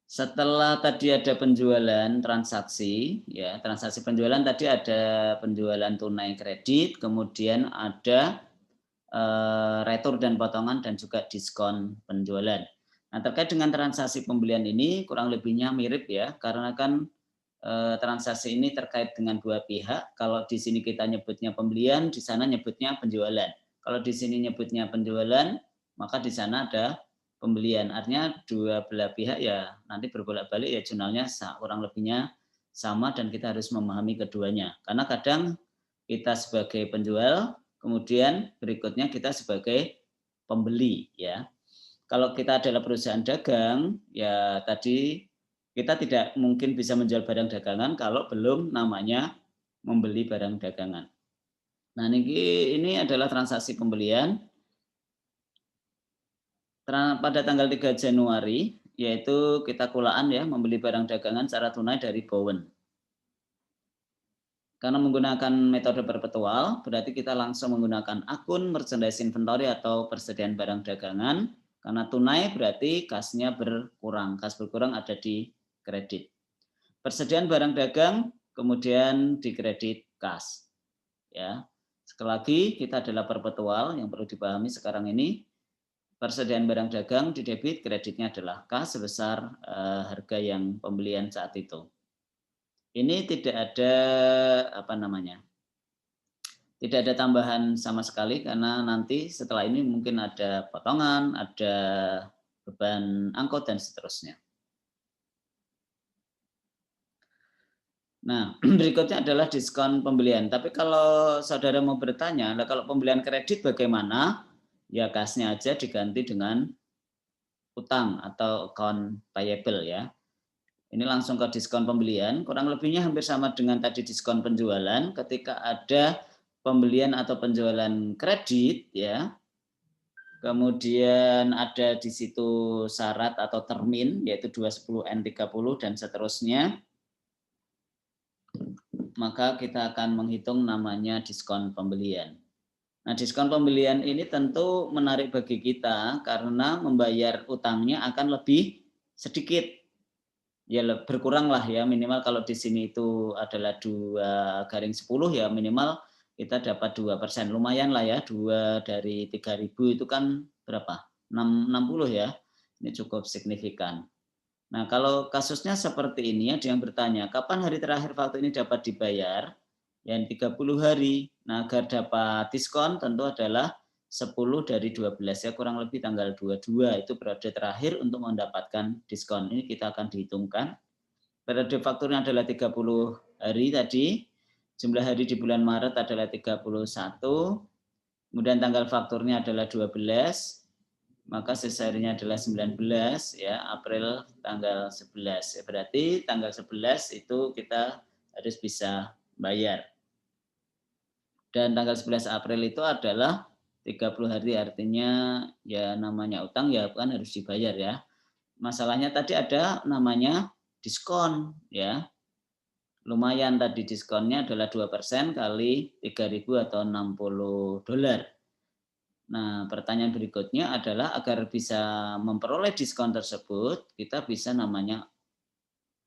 Setelah tadi ada penjualan transaksi, ya transaksi penjualan tadi ada penjualan tunai kredit, kemudian ada retur dan potongan dan juga diskon penjualan. Nah terkait dengan transaksi pembelian ini kurang lebihnya mirip ya, karena kan transaksi ini terkait dengan dua pihak. Kalau di sini kita nyebutnya pembelian, di sana nyebutnya penjualan. Kalau di sini nyebutnya penjualan, maka di sana ada pembelian. Artinya dua belah pihak ya nanti berbolak-balik ya jurnalnya kurang lebihnya sama dan kita harus memahami keduanya. Karena kadang kita sebagai penjual, kemudian berikutnya kita sebagai pembeli ya. Kalau kita adalah perusahaan dagang, ya tadi kita tidak mungkin bisa menjual barang dagangan kalau belum namanya membeli barang dagangan. Nah, ini adalah transaksi pembelian pada tanggal 3 Januari, yaitu kita kulaan ya membeli barang dagangan secara tunai dari Bowen. Karena menggunakan metode perpetual, berarti kita langsung menggunakan akun merchandise inventory atau persediaan barang dagangan. Karena tunai berarti kasnya berkurang. Kas berkurang ada di kredit. Persediaan barang dagang kemudian di kredit kas. Ya. Sekali lagi kita adalah perpetual yang perlu dipahami sekarang ini. Persediaan barang dagang di debit, kreditnya adalah kas sebesar harga yang pembelian saat itu. Ini tidak ada tidak ada tambahan sama sekali karena nanti setelah ini mungkin ada potongan, ada beban angkut dan seterusnya. Nah, berikutnya adalah diskon pembelian. Tapi kalau saudara mau bertanya, kalau pembelian kredit bagaimana? Ya kasnya aja diganti dengan utang atau account payable ya. Ini langsung ke diskon pembelian, kurang lebihnya hampir sama dengan tadi diskon penjualan. Ketika ada pembelian atau penjualan kredit, ya, kemudian ada di situ syarat atau termin, yaitu 210N30 dan seterusnya, maka kita akan menghitung namanya diskon pembelian. Nah, diskon pembelian ini tentu menarik bagi kita karena membayar utangnya akan lebih sedikit. Ya berkurang lah ya, minimal kalau di sini itu adalah 2/10 ya minimal kita dapat 2%. Lumayan lah ya, 2 dari 3.000 itu kan berapa? 60 ya. Ini cukup signifikan. Nah, kalau kasusnya seperti ini ada yang bertanya, kapan hari terakhir waktu ini dapat dibayar? Yang 30 hari. Nah, agar dapat diskon tentu adalah 10 dari 12 ya, kurang lebih tanggal 22 itu periode terakhir untuk mendapatkan diskon. Ini kita akan dihitungkan. Periode fakturnya adalah 30 hari tadi, jumlah hari di bulan Maret adalah 31, kemudian tanggal fakturnya adalah 12, maka sisanya adalah 19 ya, April tanggal 11. Ya, berarti tanggal 11 itu kita harus bisa bayar. Dan tanggal 11 April itu adalah 30 hari, artinya ya namanya utang ya kan harus dibayar ya. Masalahnya tadi ada namanya diskon ya. Lumayan tadi diskonnya adalah 2% kali 3.000 atau $60. Nah, pertanyaan berikutnya adalah agar bisa memperoleh diskon tersebut, kita bisa namanya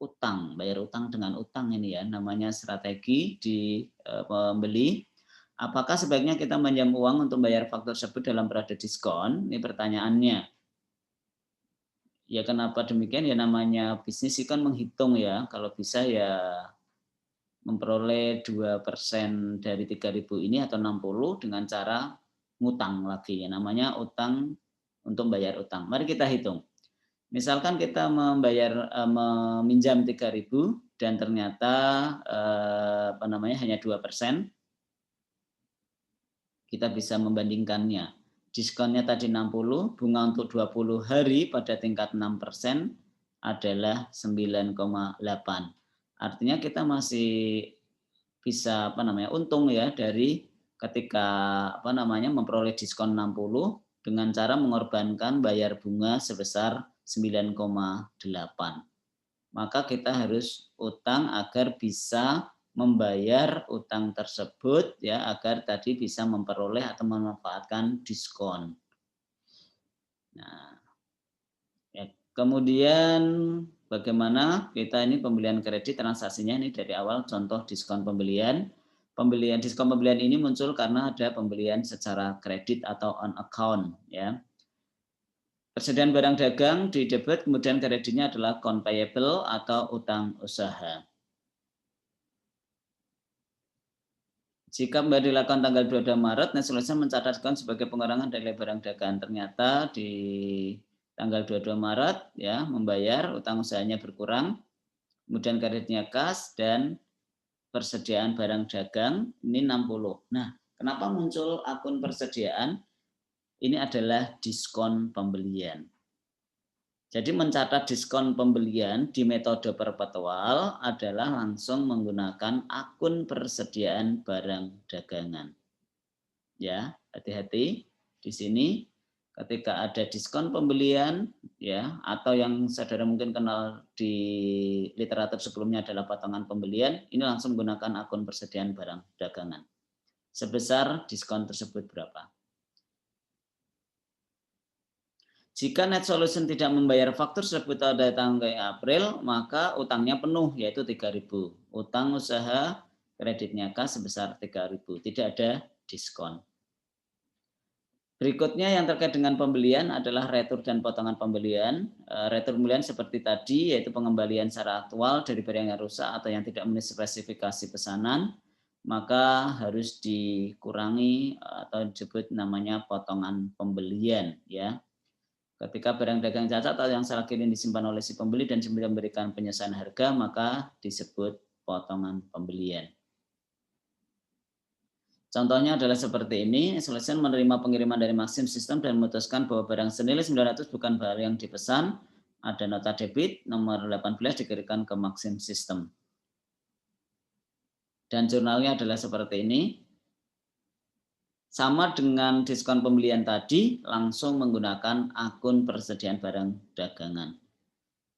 utang, bayar utang dengan utang ini ya, namanya strategi di pembeli. Apakah sebaiknya kita meminjam uang untuk bayar faktur tersebut dalam periode diskon? Ini pertanyaannya. Ya kenapa demikian? Ya namanya bisnis itu kan menghitung ya, kalau bisa ya memperoleh 2% dari 3.000 ini atau 60 dengan cara ngutang lagi ya, namanya utang untuk bayar utang. Mari kita hitung. Misalkan kita meminjam 3.000 dan ternyata hanya 2%, kita bisa membandingkannya. Diskonnya tadi 60, bunga untuk 20 hari pada tingkat 6% adalah 9,8. Artinya kita masih bisa untung ya dari ketika memperoleh diskon 60 dengan cara mengorbankan bayar bunga sebesar 9,8. Maka kita harus utang agar bisa membayar utang tersebut ya, agar tadi bisa memperoleh atau memanfaatkan diskon. Nah, ya, kemudian bagaimana kita ini pembelian kredit transaksinya ini dari awal contoh diskon pembelian. Diskon pembelian ini muncul karena ada pembelian secara kredit atau on account ya. Persediaan barang dagang di debit, kemudian kreditnya adalah account payable atau utang usaha. Jika kembali dilakukan tanggal 22 Maret, net solution mencatatkan sebagai pengurangan dari barang dagangan. Ternyata di tanggal 22 Maret ya membayar, utang usahanya berkurang, kemudian kreditnya kas dan persediaan barang dagang ini 60. Nah, kenapa muncul akun persediaan? Ini adalah diskon pembelian. Jadi mencatat diskon pembelian di metode perpetual adalah langsung menggunakan akun persediaan barang dagangan. Ya, hati-hati di sini ketika ada diskon pembelian ya, atau yang saudara mungkin kenal di literatur sebelumnya adalah potongan pembelian, ini langsung menggunakan akun persediaan barang dagangan. Sebesar diskon tersebut berapa? Jika net solution tidak membayar faktur tersebut pada tanggal April, maka utangnya penuh yaitu 3.000. Utang usaha kreditnya kas sebesar 3.000, tidak ada diskon. Berikutnya yang terkait dengan pembelian adalah retur dan potongan pembelian. Retur pembelian seperti tadi yaitu pengembalian secara aktual dari barang yang rusak atau yang tidak memenuhi spesifikasi pesanan, maka harus dikurangi atau disebut namanya potongan pembelian ya. Ketika barang dagang cacat atau yang salah kirim disimpan oleh si pembeli dan memberikan penyesuaian harga, maka disebut potongan pembelian. Contohnya adalah seperti ini, Solution menerima pengiriman dari Maxim System dan memutuskan bahwa barang senilai 900 bukan barang yang dipesan, ada nota debit nomor 18 dikirimkan ke Maxim System. Dan jurnalnya adalah seperti ini. Sama dengan diskon pembelian tadi, langsung menggunakan akun persediaan barang dagangan.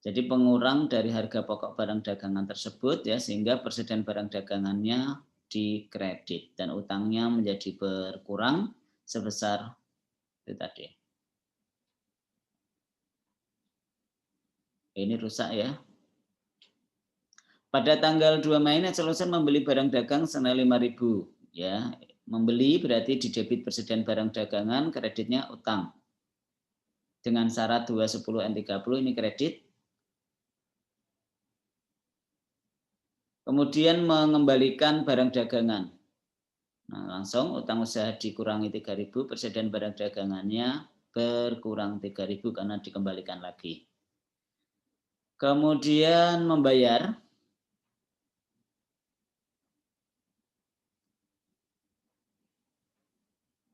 Jadi pengurang dari harga pokok barang dagangan tersebut ya, sehingga persediaan barang dagangannya dikredit dan utangnya menjadi berkurang sebesar itu tadi. Ini rusak ya. Pada tanggal 2 Mei Net Solution membeli barang dagang senilai 5.000 ya. Membeli berarti di debit persediaan barang dagangan, kreditnya utang. Dengan syarat 210 N30 ini kredit. Kemudian mengembalikan barang dagangan. Nah, langsung utang usaha dikurangi 3.000, persediaan barang dagangannya berkurang 3.000 karena dikembalikan lagi. Kemudian membayar.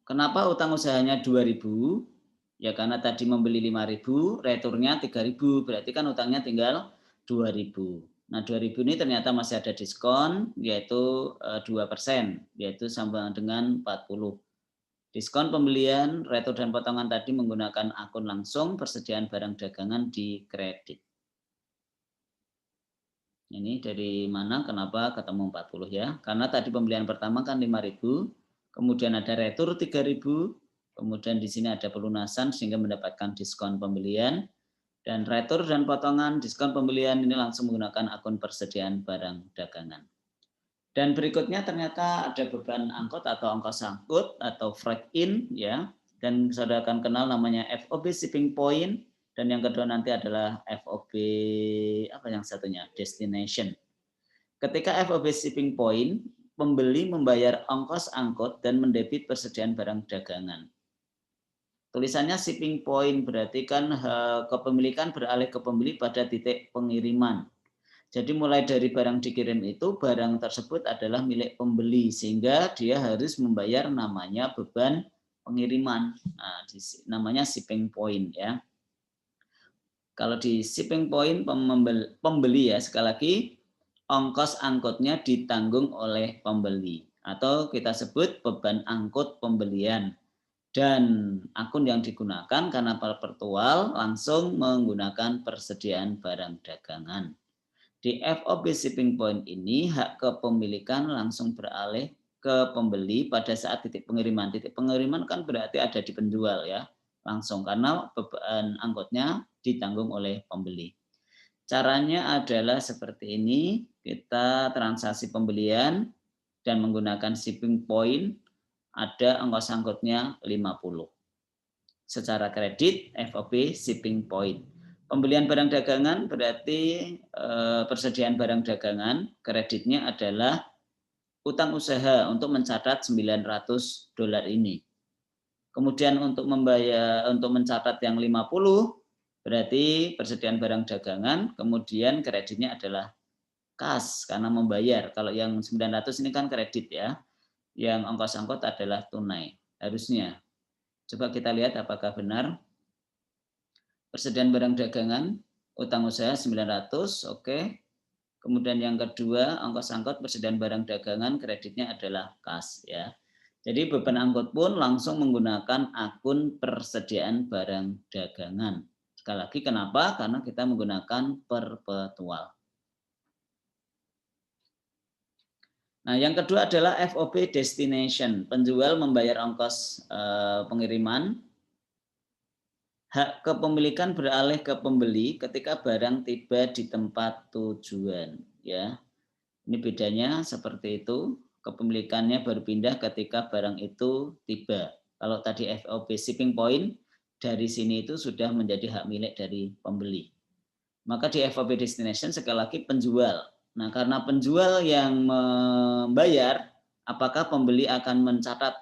Kenapa utang usahanya 2.000? Ya karena tadi membeli 5.000, returnya 3.000, berarti kan utangnya tinggal 2.000. Nah 2.000 ini ternyata masih ada diskon, yaitu 2%, yaitu sama dengan 40. Diskon pembelian, retur dan potongan tadi menggunakan akun langsung, persediaan barang dagangan di kredit. Ini dari mana, kenapa ketemu 40 ya? Karena tadi pembelian pertama kan 5.000, kemudian ada retur 3.000, kemudian di sini ada pelunasan sehingga mendapatkan diskon pembelian, dan retur dan potongan diskon pembelian ini langsung menggunakan akun persediaan barang dagangan. Dan berikutnya ternyata ada beban angkut atau ongkos angkut atau freight in ya, dan saudara akan kenal namanya FOB shipping point, dan yang kedua nanti adalah FOB apa yang satunya, destination. Ketika FOB shipping point, pembeli membayar ongkos angkut dan mendebit persediaan barang dagangan. Tulisannya shipping point berarti kan kepemilikan beralih ke pembeli pada titik pengiriman. Jadi mulai dari barang dikirim itu, barang tersebut adalah milik pembeli sehingga dia harus membayar namanya beban pengiriman. Nah, namanya shipping point ya. Kalau di shipping point pembeli ya, sekali lagi ongkos angkutnya ditanggung oleh pembeli atau kita sebut beban angkut pembelian. Dan akun yang digunakan karena perpetual langsung menggunakan persediaan barang dagangan. Di FOB shipping point ini hak kepemilikan langsung beralih ke pembeli pada saat titik pengiriman. Titik pengiriman kan berarti ada di penjual ya, langsung karena beban angkutnya ditanggung oleh pembeli. Caranya adalah seperti ini, kita transaksi pembelian dan menggunakan shipping point, ada ongkos angkutnya 50. Secara kredit FOB shipping point. Pembelian barang dagangan berarti persediaan barang dagangan, kreditnya adalah utang usaha untuk mencatat $900 ini. Kemudian untuk mencatat yang 50 berarti persediaan barang dagangan, kemudian kreditnya adalah kas karena membayar. Kalau yang 900 ini kan kredit ya. Yang ongkos angkut adalah tunai. Harusnya. Coba kita lihat apakah benar. Persediaan barang dagangan, utang usaha 900, oke. Kemudian yang kedua, ongkos angkut persediaan barang dagangan, kreditnya adalah kas ya. Jadi beban angkut pun langsung menggunakan akun persediaan barang dagangan. Sekali lagi kenapa? Karena kita menggunakan perpetual. Nah, yang kedua adalah FOB destination. Penjual membayar ongkos pengiriman. Hak kepemilikan beralih ke pembeli ketika barang tiba di tempat tujuan. Ya, ini bedanya seperti itu. Kepemilikannya berpindah ketika barang itu tiba. Kalau tadi FOB shipping point, dari sini itu sudah menjadi hak milik dari pembeli. Maka di FOB destination sekali lagi penjual. Nah, karena penjual yang membayar, apakah pembeli akan mencatat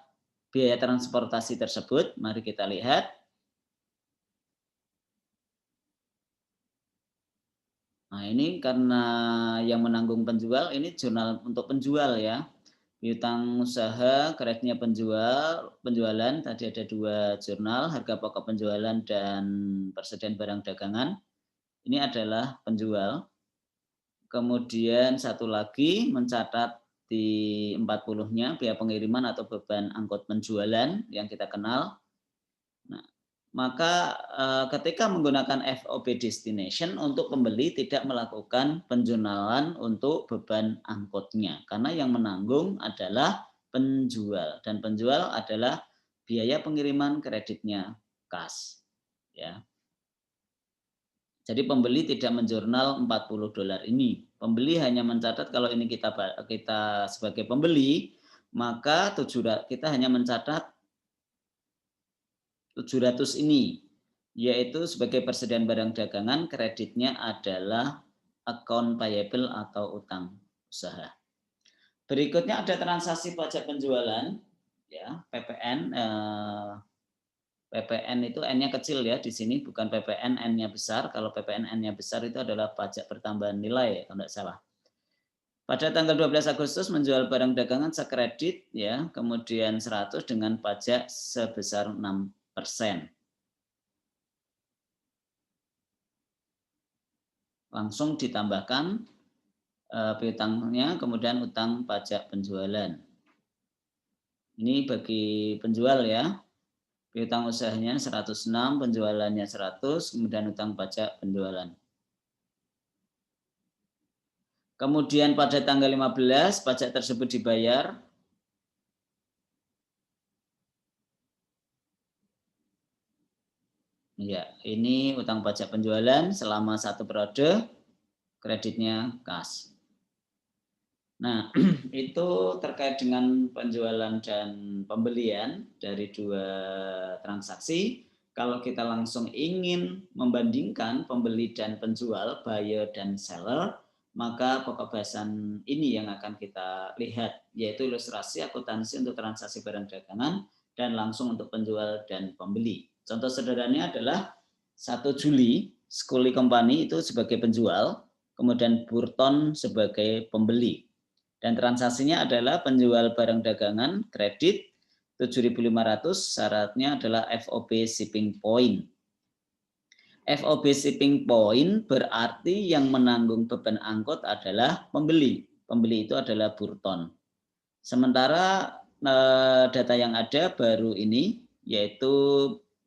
biaya transportasi tersebut? Mari kita lihat. Nah, ini karena yang menanggung penjual, ini jurnal untuk penjual ya. Piutang usaha, kreditnya penjualan, tadi ada 2 jurnal, harga pokok penjualan dan persediaan barang dagangan. Ini adalah penjual. Kemudian satu lagi mencatat di 40-nya biaya pengiriman atau beban angkut penjualan yang kita kenal. Nah, maka ketika menggunakan FOB destination untuk pembeli tidak melakukan penjurnalan untuk beban angkutnya karena yang menanggung adalah penjual dan penjual adalah biaya pengiriman, kreditnya kas ya. Jadi pembeli tidak menjurnal $40 ini. Pembeli hanya mencatat kalau ini kita sebagai pembeli, maka kita hanya mencatat 700 ini, yaitu sebagai persediaan barang dagangan, kreditnya adalah account payable atau utang usaha. Berikutnya ada transaksi pajak penjualan, ya PPN. PPN itu N-nya kecil ya di sini, bukan PPN N-nya besar. Kalau PPN N-nya besar itu adalah pajak pertambahan nilai, kalau tidak salah. Pada tanggal 12 Agustus menjual barang dagangan sekredit ya, kemudian 100 dengan pajak sebesar 6%. Langsung ditambahkan piutangnya, kemudian utang pajak penjualan. Ini bagi penjual ya. Piutang usahanya 106, penjualannya 100, kemudian utang pajak penjualan. Kemudian pada tanggal 15 pajak tersebut dibayar. Ya, ini utang pajak penjualan selama 1 periode, kreditnya kas. Nah, itu terkait dengan penjualan dan pembelian dari 2 transaksi. Kalau kita langsung ingin membandingkan pembeli dan penjual, buyer dan seller, maka pokok bahasan ini yang akan kita lihat, yaitu ilustrasi akuntansi untuk transaksi barang dagangan dan langsung untuk penjual dan pembeli. Contoh sederhananya adalah 1 Juli, Scully Company itu sebagai penjual, kemudian Burton sebagai pembeli. Dan transaksinya adalah penjual barang dagangan kredit 7.500, syaratnya adalah FOB shipping point. FOB shipping point berarti yang menanggung beban angkut adalah pembeli. Pembeli itu adalah Burton. Sementara data yang ada baru ini yaitu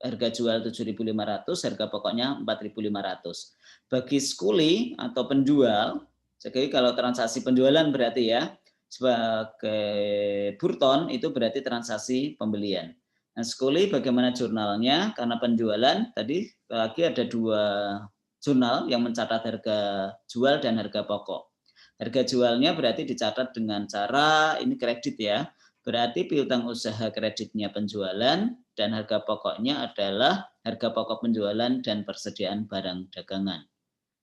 harga jual 7.500, harga pokoknya 4.500. Bagi Scully atau penjual, jadi kalau transaksi penjualan berarti ya, sebagai Burton itu berarti transaksi pembelian. Nah, Scully bagaimana jurnalnya? Karena penjualan tadi lagi ada 2 jurnal yang mencatat harga jual dan harga pokok. Harga jualnya berarti dicatat dengan cara ini kredit ya. Berarti piutang usaha kreditnya penjualan dan harga pokoknya adalah harga pokok penjualan dan persediaan barang dagangan.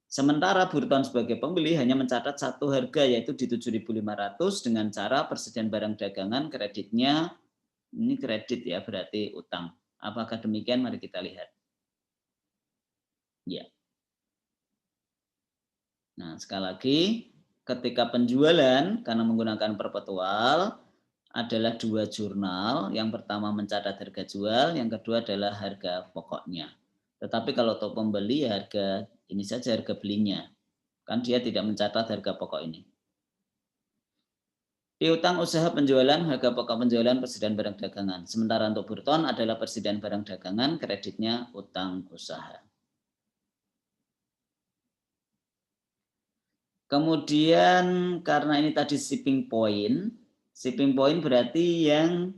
Sementara Burton sebagai pembeli hanya mencatat 1 harga yaitu di 7.500 dengan cara persediaan barang dagangan kreditnya ini kredit ya berarti utang. Apakah demikian? Mari kita lihat. Ya. Nah, sekali lagi ketika penjualan karena menggunakan perpetual adalah 2 jurnal. Yang pertama mencatat harga jual, yang kedua adalah harga pokoknya. Tetapi kalau untuk pembeli harga ini saja harga belinya. Kan dia tidak mencatat harga pokok ini. Piutang usaha penjualan, harga pokok penjualan, persediaan barang dagangan. Sementara untuk Burton adalah persediaan barang dagangan, kreditnya utang usaha. Kemudian karena ini tadi shipping point berarti yang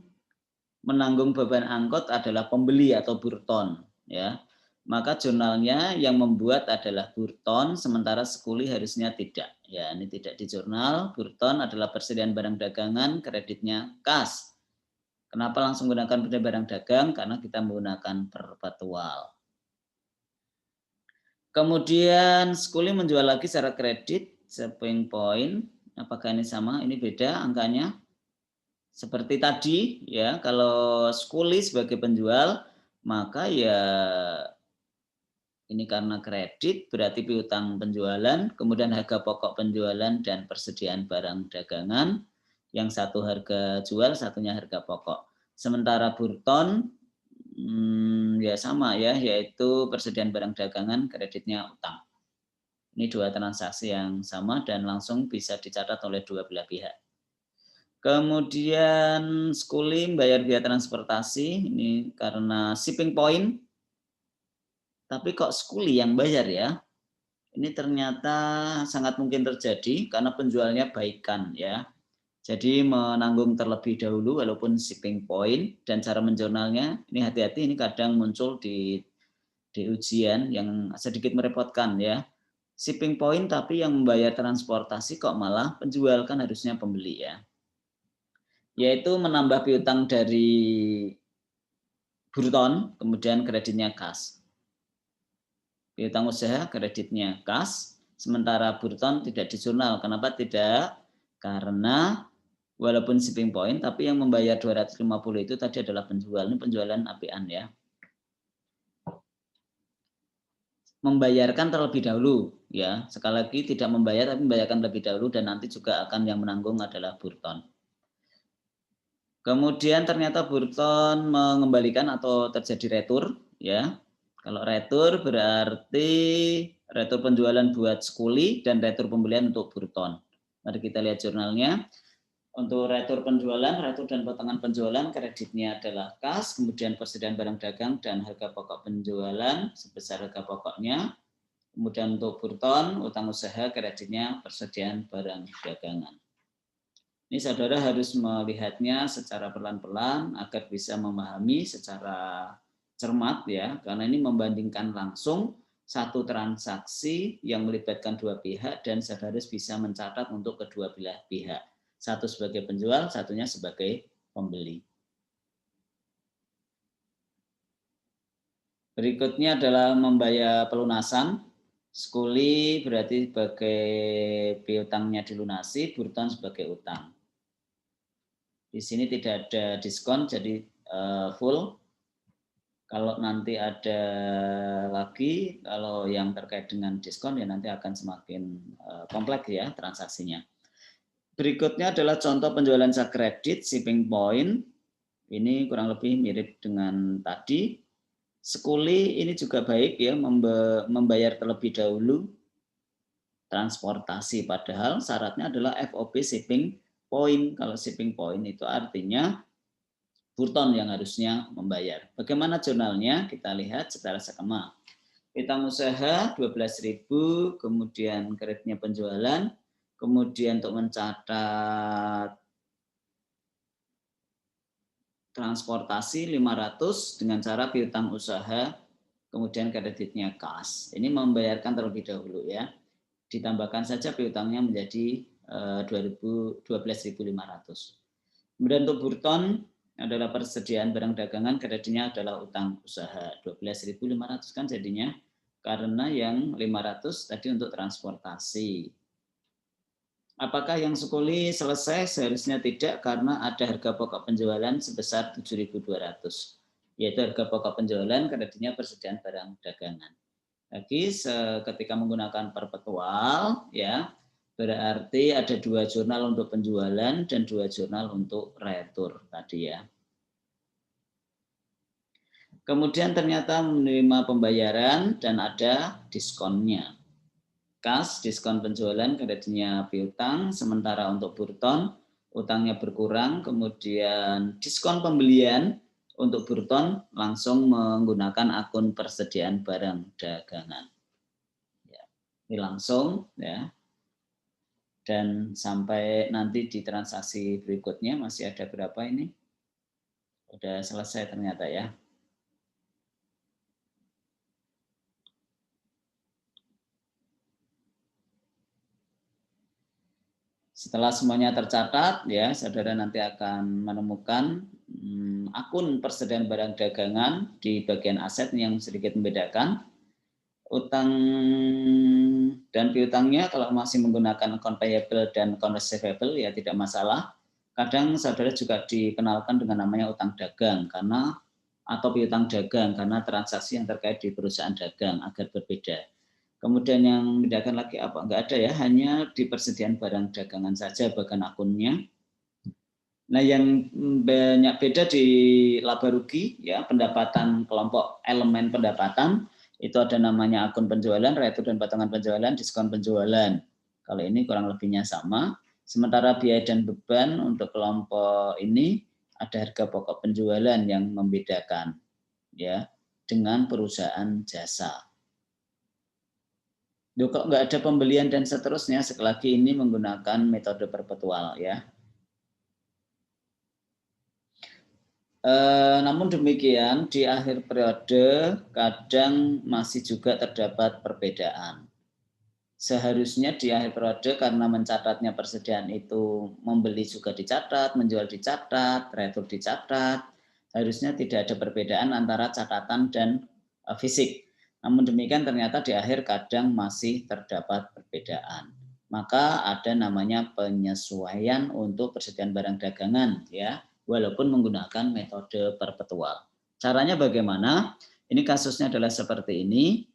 menanggung beban angkut adalah pembeli atau Burton ya. Maka jurnalnya yang membuat adalah Burton, sementara Scully harusnya tidak. Ya, ini tidak di jurnal. Burton adalah persediaan barang dagangan, kreditnya kas. Kenapa langsung menggunakan persediaan barang dagang? Karena kita menggunakan perpetual. Kemudian Scully menjual lagi secara kredit, shipping point. Apakah ini sama? Ini beda angkanya. Seperti tadi ya, kalau Scully sebagai penjual, maka ya ini karena kredit berarti piutang penjualan, kemudian harga pokok penjualan dan persediaan barang dagangan, yang satu harga jual, satunya harga pokok. Sementara Burton ya sama ya, yaitu persediaan barang dagangan, kreditnya utang. Ini 2 transaksi yang sama dan langsung bisa dicatat oleh 2 belah pihak. Kemudian Scully bayar biaya transportasi, ini karena shipping point. Tapi kok Scully yang bayar ya? Ini ternyata sangat mungkin terjadi karena penjualnya baikan ya. Jadi menanggung terlebih dahulu walaupun shipping point, dan cara menjurnalnya ini hati-hati, ini kadang muncul di ujian yang sedikit merepotkan ya. Shipping point tapi yang membayar transportasi kok malah penjual, kan harusnya pembeli ya. Yaitu menambah piutang dari Burton, kemudian kreditnya kas. Piutang usaha kreditnya kas, sementara Burton tidak di jurnal. Kenapa tidak? Karena walaupun shipping point, tapi yang membayar 250 itu tadi adalah penjual. Ini penjualan apian ya. membayarkan terlebih dahulu, ya. Sekali lagi tidak membayar tapi membayarkan terlebih dahulu dan nanti juga akan yang menanggung adalah Burton. Kemudian ternyata Burton mengembalikan atau terjadi retur, ya. Kalau retur berarti retur penjualan buat Skuli dan retur pembelian untuk Burton. Mari kita lihat jurnalnya. Untuk retur penjualan, retur dan potongan penjualan, kreditnya adalah kas, kemudian persediaan barang dagang dan harga pokok penjualan sebesar harga pokoknya. Kemudian untuk Burton, utang usaha, kreditnya persediaan barang dagangan. Ini saudara harus melihatnya secara pelan-pelan agar bisa memahami secara cermat, ya, karena ini membandingkan langsung satu transaksi yang melibatkan dua pihak dan saudara harus bisa mencatat untuk kedua belah pihak. Satu sebagai penjual, satunya sebagai pembeli. Berikutnya adalah membayar pelunasan. Skuli berarti sebagai piutangnya dilunasi, Burton sebagai utang. Di sini tidak ada diskon, jadi full. Kalau nanti ada lagi, kalau yang terkait dengan diskon ya nanti akan semakin kompleks ya transaksinya. Berikutnya adalah contoh penjualan kredit, shipping point. Ini kurang lebih mirip dengan tadi. Skuli ini juga baik ya, membayar terlebih dahulu transportasi, padahal syaratnya adalah FOB shipping point. Kalau shipping point itu artinya Burton yang harusnya membayar. Bagaimana jurnalnya? Kita lihat secara skema. Piutang usaha 12.000, kemudian kreditnya penjualan, kemudian untuk mencatat transportasi 500 dengan cara piutang usaha, kemudian kreditnya kas. Ini membayarkan terlebih dahulu ya. Ditambahkan saja piutangnya menjadi 12.500. Kemudian untuk Burton adalah persediaan barang dagangan, kreditnya adalah utang usaha 12.500 kan jadinya, karena yang 500 tadi untuk transportasi. Apakah yang Skuli selesai? Seharusnya tidak, karena ada harga pokok penjualan sebesar 7.200, yaitu harga pokok penjualan, kreditnya persediaan barang dagangan. Lagi ketika menggunakan perpetual, ya berarti ada 2 jurnal untuk penjualan dan 2 jurnal untuk retur tadi ya. Kemudian ternyata menerima pembayaran dan ada diskonnya. Kas, diskon penjualan, kreditnya piutang, sementara untuk Burton, utangnya berkurang, kemudian diskon pembelian untuk Burton langsung menggunakan akun persediaan barang dagangan. Ya, ini langsung ya. Dan sampai nanti di transaksi berikutnya masih ada berapa ini? Udah selesai ternyata ya. Setelah semuanya tercatat, ya, saudara nanti akan menemukan akun persediaan barang dagangan di bagian aset yang sedikit membedakan. Utang dan piutangnya kalau masih menggunakan account payable dan account receivable ya tidak masalah. Kadang saudara juga dikenalkan dengan namanya utang dagang karena atau piutang dagang karena transaksi yang terkait di perusahaan dagang agar berbeda. Kemudian yang membedakan lagi apa? Enggak ada ya, hanya di persediaan barang dagangan saja bagian akunnya. Nah, yang banyak beda di laba rugi ya, pendapatan kelompok elemen pendapatan itu ada namanya akun penjualan, retur dan potongan penjualan, diskon penjualan. Kalau ini kurang lebihnya sama. Sementara biaya dan beban untuk kelompok ini ada harga pokok penjualan yang membedakan ya dengan perusahaan jasa. Duh, kok nggak ada pembelian dan seterusnya, sekali lagi ini menggunakan metode perpetual ya. Namun demikian di akhir periode kadang masih juga terdapat perbedaan. Seharusnya di akhir periode karena mencatatnya persediaan itu membeli juga dicatat, menjual dicatat, retur dicatat, harusnya tidak ada perbedaan antara catatan dan fisik. Namun demikian ternyata di akhir kadang masih terdapat perbedaan. Maka ada namanya penyesuaian untuk persediaan barang dagangan ya, walaupun menggunakan metode perpetual. Caranya bagaimana? Ini kasusnya adalah seperti ini.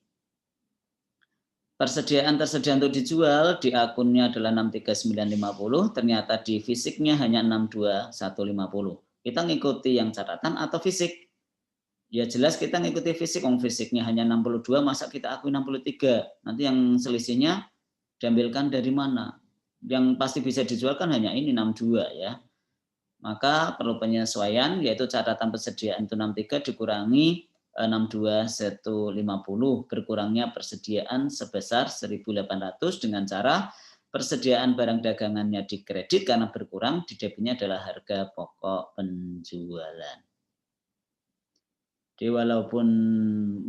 persediaan tersedia untuk dijual di akunnya adalah 63950, ternyata di fisiknya hanya 62150. Kita ngikuti yang catatan atau fisik? Ya jelas kita ngikuti fisik, fisiknya hanya 62, masa kita akui 63. Nanti yang selisihnya diambilkan dari mana? Yang pasti bisa dijual kan hanya ini 62 ya. Maka perlu penyesuaian, yaitu catatan persediaan itu 63 dikurangi 62150, berkurangnya persediaan sebesar 1.800 dengan cara persediaan barang dagangannya dikredit karena berkurang, di debitnya adalah harga pokok penjualan. Jadi walaupun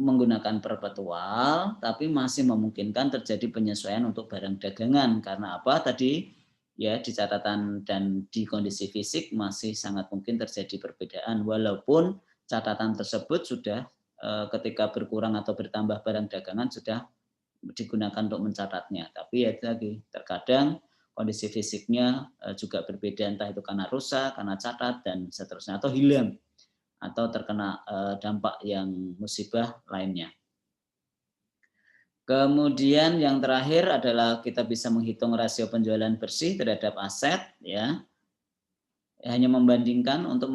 menggunakan perpetual, tapi masih memungkinkan terjadi penyesuaian untuk barang dagangan. Karena apa tadi? Ya, di catatan dan di kondisi fisik masih sangat mungkin terjadi perbedaan. Walaupun catatan tersebut sudah ketika berkurang atau bertambah barang dagangan sudah digunakan untuk mencatatnya. Tapi ya tadi, terkadang kondisi fisiknya juga berbeda, entah itu karena rusak, karena catat, dan seterusnya, atau hilang, atau terkena dampak yang musibah lainnya. Kemudian yang terakhir adalah kita bisa menghitung rasio penjualan bersih terhadap aset, ya. Hanya membandingkan untuk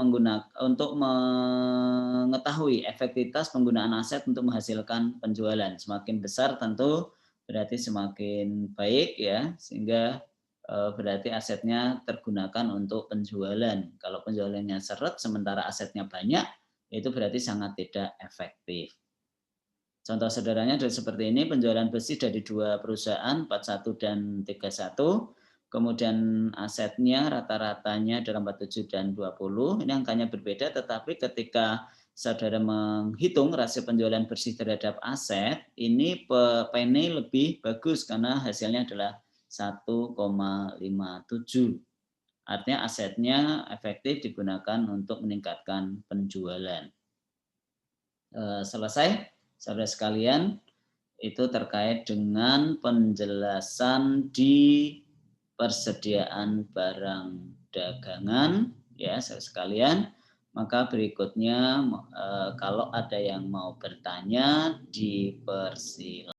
mengetahui efektivitas penggunaan aset untuk menghasilkan penjualan. Semakin besar tentu berarti semakin baik ya, sehingga berarti asetnya tergunakan untuk penjualan. Kalau penjualannya seret sementara asetnya banyak, itu berarti sangat tidak efektif. Contoh sederhananya adalah seperti ini, penjualan besi dari 2 perusahaan, 41 dan 31, kemudian asetnya rata-ratanya adalah 47 dan 20, ini angkanya berbeda, tetapi ketika saudara menghitung rasio penjualan bersih terhadap aset, ini PNI lebih bagus karena hasilnya adalah 1,57. Artinya asetnya efektif digunakan untuk meningkatkan penjualan. Selesai, saudara sekalian, itu terkait dengan penjelasan di persediaan barang dagangan, ya saudara sekalian. Maka berikutnya kalau ada yang mau bertanya, dipersilakan.